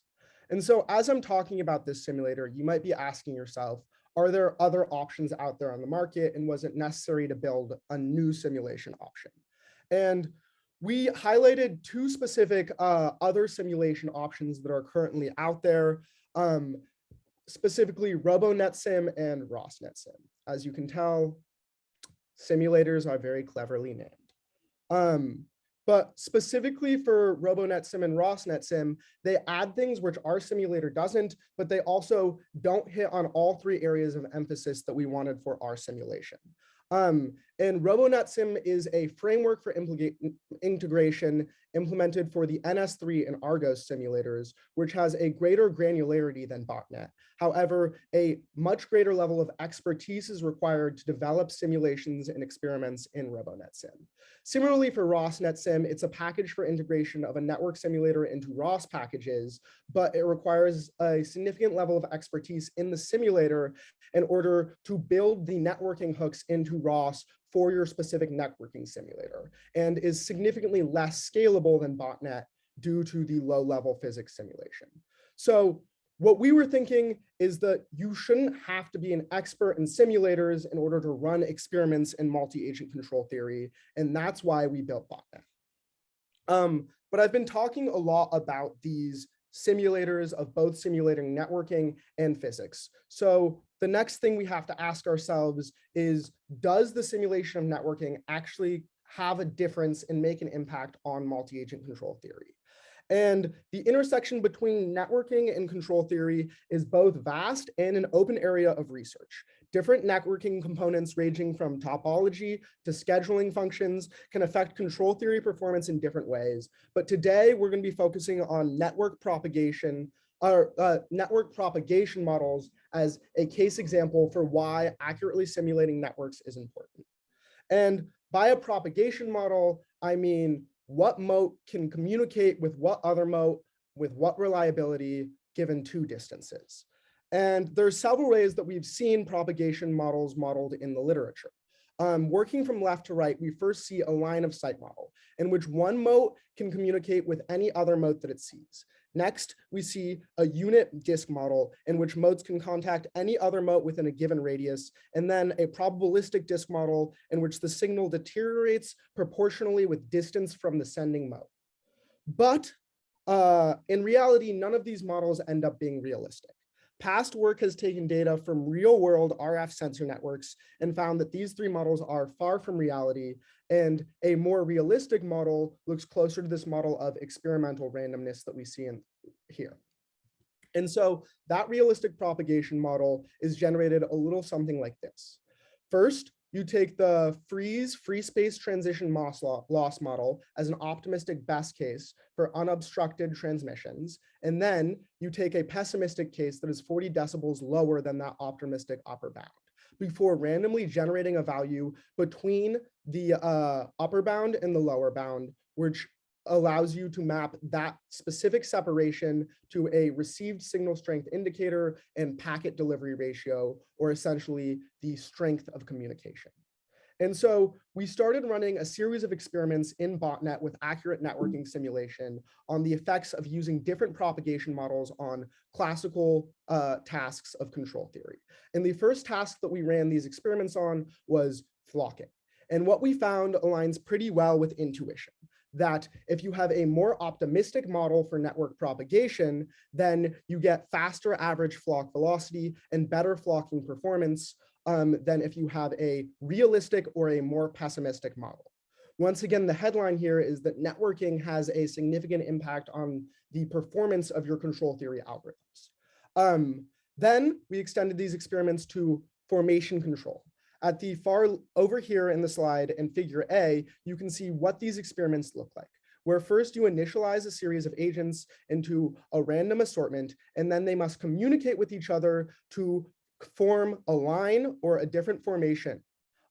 And so as I'm talking about this simulator, you might be asking yourself, are there other options out there on the market, and was it necessary to build a new simulation option? And we highlighted 2 specific other simulation options that are currently out there, specifically RoboNetSim and RosNetSim. As you can tell, simulators are very cleverly named. But specifically for RoboNetSim and RosNetSim, they add things which our simulator doesn't, but they also don't hit on all 3 areas of emphasis that we wanted for our simulation. And RoboNetSim is a framework for integration implemented for the NS3 and Argos simulators, which has a greater granularity than BotNet. However, a much greater level of expertise is required to develop simulations and experiments in RoboNetSim. Similarly for RosNetSim, it's a package for integration of a network simulator into ROS packages, but it requires a significant level of expertise in the simulator in order to build the networking hooks into ROS for your specific networking simulator, and is significantly less scalable than BotNet due to the low-level physics simulation. So what we were thinking is that you shouldn't have to be an expert in simulators in order to run experiments in multi-agent control theory, and that's why we built BotNet. But I've been talking a lot about these simulators of both simulating networking and physics. So the next thing we have to ask ourselves is, does the simulation of networking actually have a difference and make an impact on multi-agent control theory? And the intersection between networking and control theory is both vast and an open area of research. Different networking components ranging from topology to scheduling functions can affect control theory performance in different ways. But today we're going to be focusing on network propagation models as a case example for why accurately simulating networks is important. And by a propagation model, I mean what mote can communicate with what other mote with what reliability given 2 distances. And there's several ways that we've seen propagation models modeled in the literature. Working from left to right, we first see a line of sight model in which one mote can communicate with any other mote that it sees. Next, we see a unit disk model in which motes can contact any other mote within a given radius, and then a probabilistic disk model in which the signal deteriorates proportionally with distance from the sending mote. But in reality, none of these models end up being realistic. Past work has taken data from real-world RF sensor networks and found that these 3 models are far from reality, and a more realistic model looks closer to this model of experimental randomness that we see in here. And so that realistic propagation model is generated a little something like this. First, you take the free space transition loss model as an optimistic best case for unobstructed transmissions. And then you take a pessimistic case that is 40 decibels lower than that optimistic upper bound before randomly generating a value between the upper bound and the lower bound, which allows you to map that specific separation to a received signal strength indicator and packet delivery ratio, or essentially the strength of communication. And so we started running a series of experiments in BotNet with accurate networking simulation on the effects of using different propagation models on classical tasks of control theory. And the first task that we ran these experiments on was flocking. And what we found aligns pretty well with intuition, that if you have a more optimistic model for network propagation, then you get faster average flock velocity and better flocking performance than if you have a realistic or a more pessimistic model. Once again, the headline here is that networking has a significant impact on the performance of your control theory algorithms. Then we extended these experiments to formation control. At the far over here in the slide in figure A, you can see what these experiments look like, where first you initialize a series of agents into a random assortment, and then they must communicate with each other to form a line or a different formation.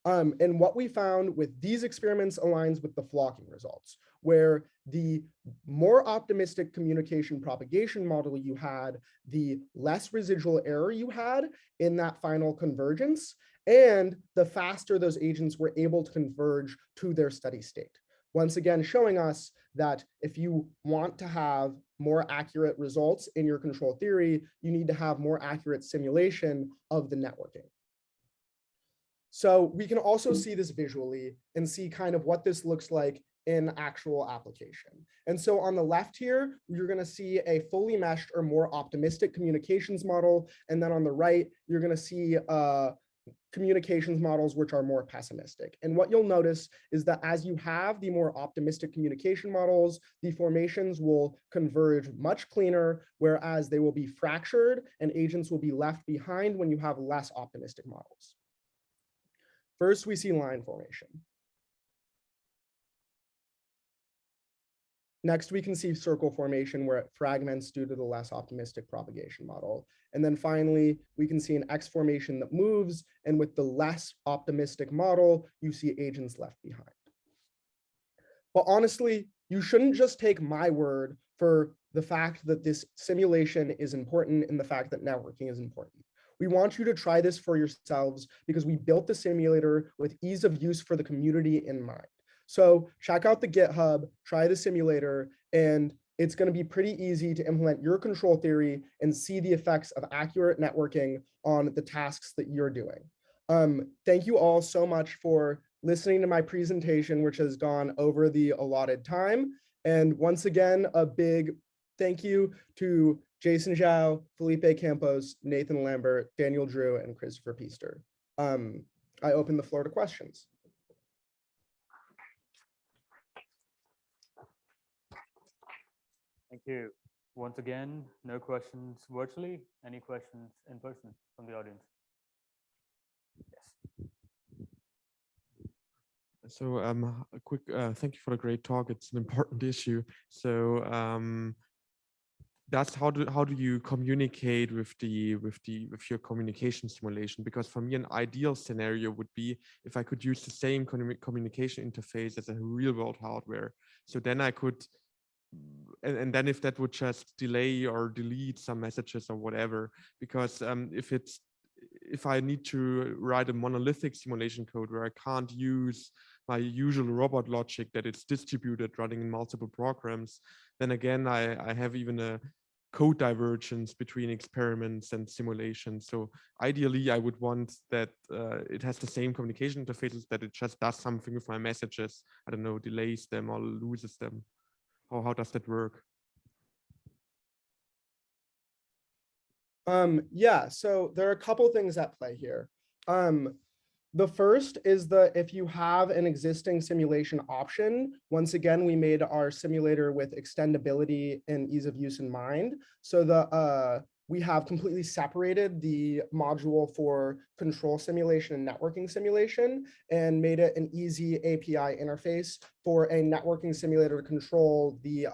And what we found with these experiments aligns with the flocking results, where the more optimistic communication propagation model you had, the less residual error you had in that final convergence, and the faster those agents were able to converge to their steady state. Once again, showing us that if you want to have more accurate results in your control theory, you need to have more accurate simulation of the networking. So we can also see this visually and see kind of what this looks like in actual application. And so on the left here, you're going to see a fully meshed or more optimistic communications model. And then on the right, you're going to see communications models which are more pessimistic. And what you'll notice is that as you have the more optimistic communication models, the formations will converge much cleaner, whereas they will be fractured and agents will be left behind when you have less optimistic models. First, we see line formation. Next, we can see circle formation where it fragments due to the less optimistic propagation model. And then finally, we can see an X formation that moves, and with the less optimistic model, you see agents left behind. But honestly, you shouldn't just take my word for the fact that this simulation is important and the fact that networking is important. We want you to try this for yourselves because we built the simulator with ease of use for the community in mind. So check out the GitHub, try the simulator, and it's going to be pretty easy to implement your control theory and see the effects of accurate networking on the tasks that you're doing. Thank you all so much for listening to my presentation, which has gone over the allotted time. And once again, a big thank you to Jason Zhao, Felipe Campos, Nathan Lambert, Daniel Drew, and Christopher Peaster. I open the floor to questions. Thank you. Once again, no questions virtually. Any questions in person from the audience? Yes. So a quick thank you for the great talk. It's an important issue. So that's how do you communicate with your communication simulation? Because for me, an ideal scenario would be if I could use the same communication interface as a real world hardware. So then I could, and then if that would just delay or delete some messages or whatever, because if I need to write a monolithic simulation code where I can't use my usual robot logic that it's distributed running in multiple programs, then again, I have even a code divergence between experiments and simulations. So ideally, I would want that it has the same communication interfaces, that it just does something with my messages. I don't know, delays them or loses them. How does that work? Yeah, so there are a couple things at play here. The first is that if you have an existing simulation option, once again, we made our simulator with extendability and ease of use in mind. So we have completely separated the module for control simulation and networking simulation and made it an easy API interface for a networking simulator to control the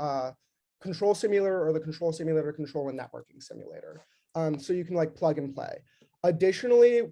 control simulator or the control simulator to control a networking simulator. So you can like plug and play. Additionally,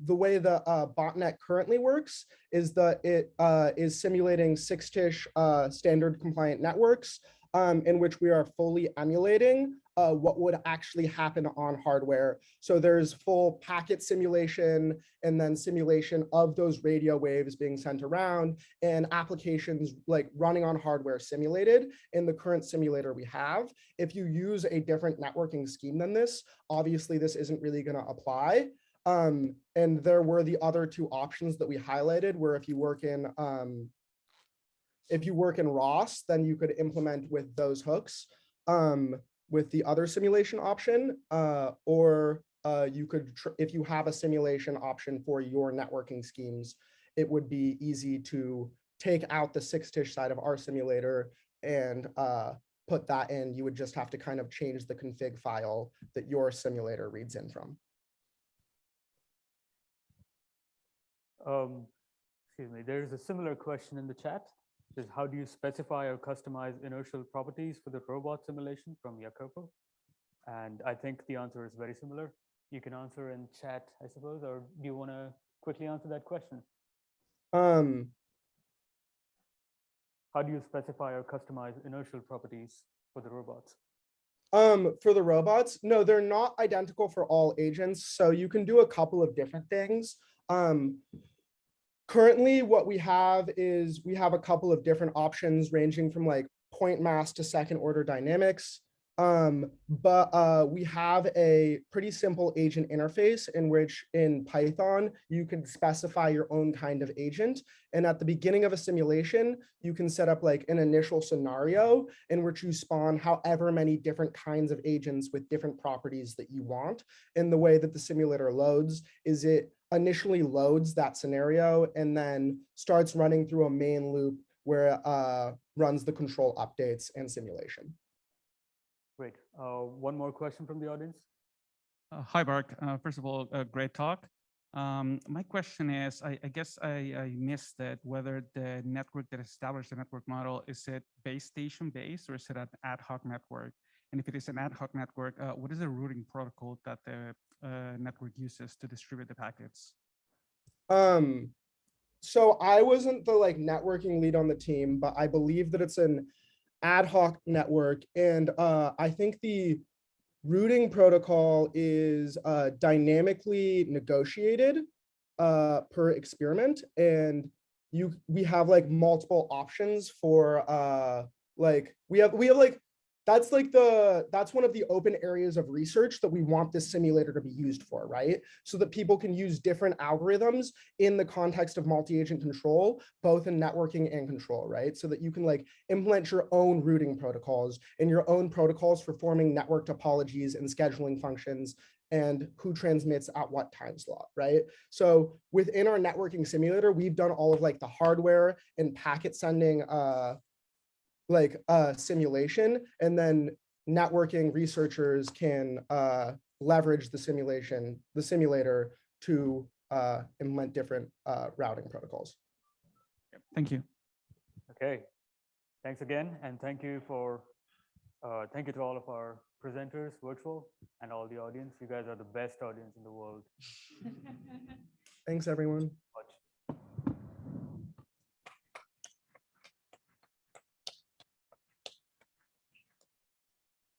the way the BotNet currently works is that it is simulating 6-ish standard compliant networks in which we are fully emulating what would actually happen on hardware. So there's full packet simulation and then simulation of those radio waves being sent around and applications like running on hardware simulated in the current simulator we have. If you use a different networking scheme than this, obviously this isn't really going to apply. And there were the other two options that we highlighted where if you work in ROS, then you could implement with those hooks with the other simulation option, or you could, if you have a simulation option for your networking schemes, it would be easy to take out the 6-ish side of our simulator and put that in. You would just have to kind of change the config file that your simulator reads in from. Excuse me, there is a similar question in the chat. It says, how do you specify or customize inertial properties for the robot simulation from Jacopo? And I think the answer is very similar. You can answer in chat, I suppose, or do you want to quickly answer that question? How do you specify or customize inertial properties for the robots? For the robots, no, they're not identical for all agents. So you can do a couple of different things. Currently, what we have is we have a couple of different options ranging from like point mass to second order dynamics. But we have a pretty simple agent interface in which in Python, you can specify your own kind of agent. And at the beginning of a simulation, you can set up like an initial scenario in which you spawn however many different kinds of agents with different properties that you want. And the way that the simulator loads is it initially loads that scenario and then starts running through a main loop where it runs the control updates and simulation. Great. One more question from the audience. Hi, Mark. First of all, a great talk. My question is, I guess I missed that whether the network that established the network model, is it base station based or is it an ad hoc network? And if it is an ad hoc network, what is the routing protocol that the network uses to distribute the packets? So I wasn't the like networking lead on the team, but I believe that it's an ad hoc network. And I think the routing protocol is dynamically negotiated per experiment. And we have like multiple options for we have like, that's one of the open areas of research that we want this simulator to be used for, right? So that people can use different algorithms in the context of multi-agent control, both in networking and control, right? So that you can like implement your own routing protocols and your own protocols for forming network topologies and scheduling functions and who transmits at what time slot, right? So within our networking simulator, we've done all of like the hardware and packet sending simulation, and then networking researchers can leverage the simulator to implement different routing protocols. Thank you. Okay, thanks again, and thank you to all of our presenters, virtual, and all the audience. You guys are the best audience in the world. Thanks, everyone.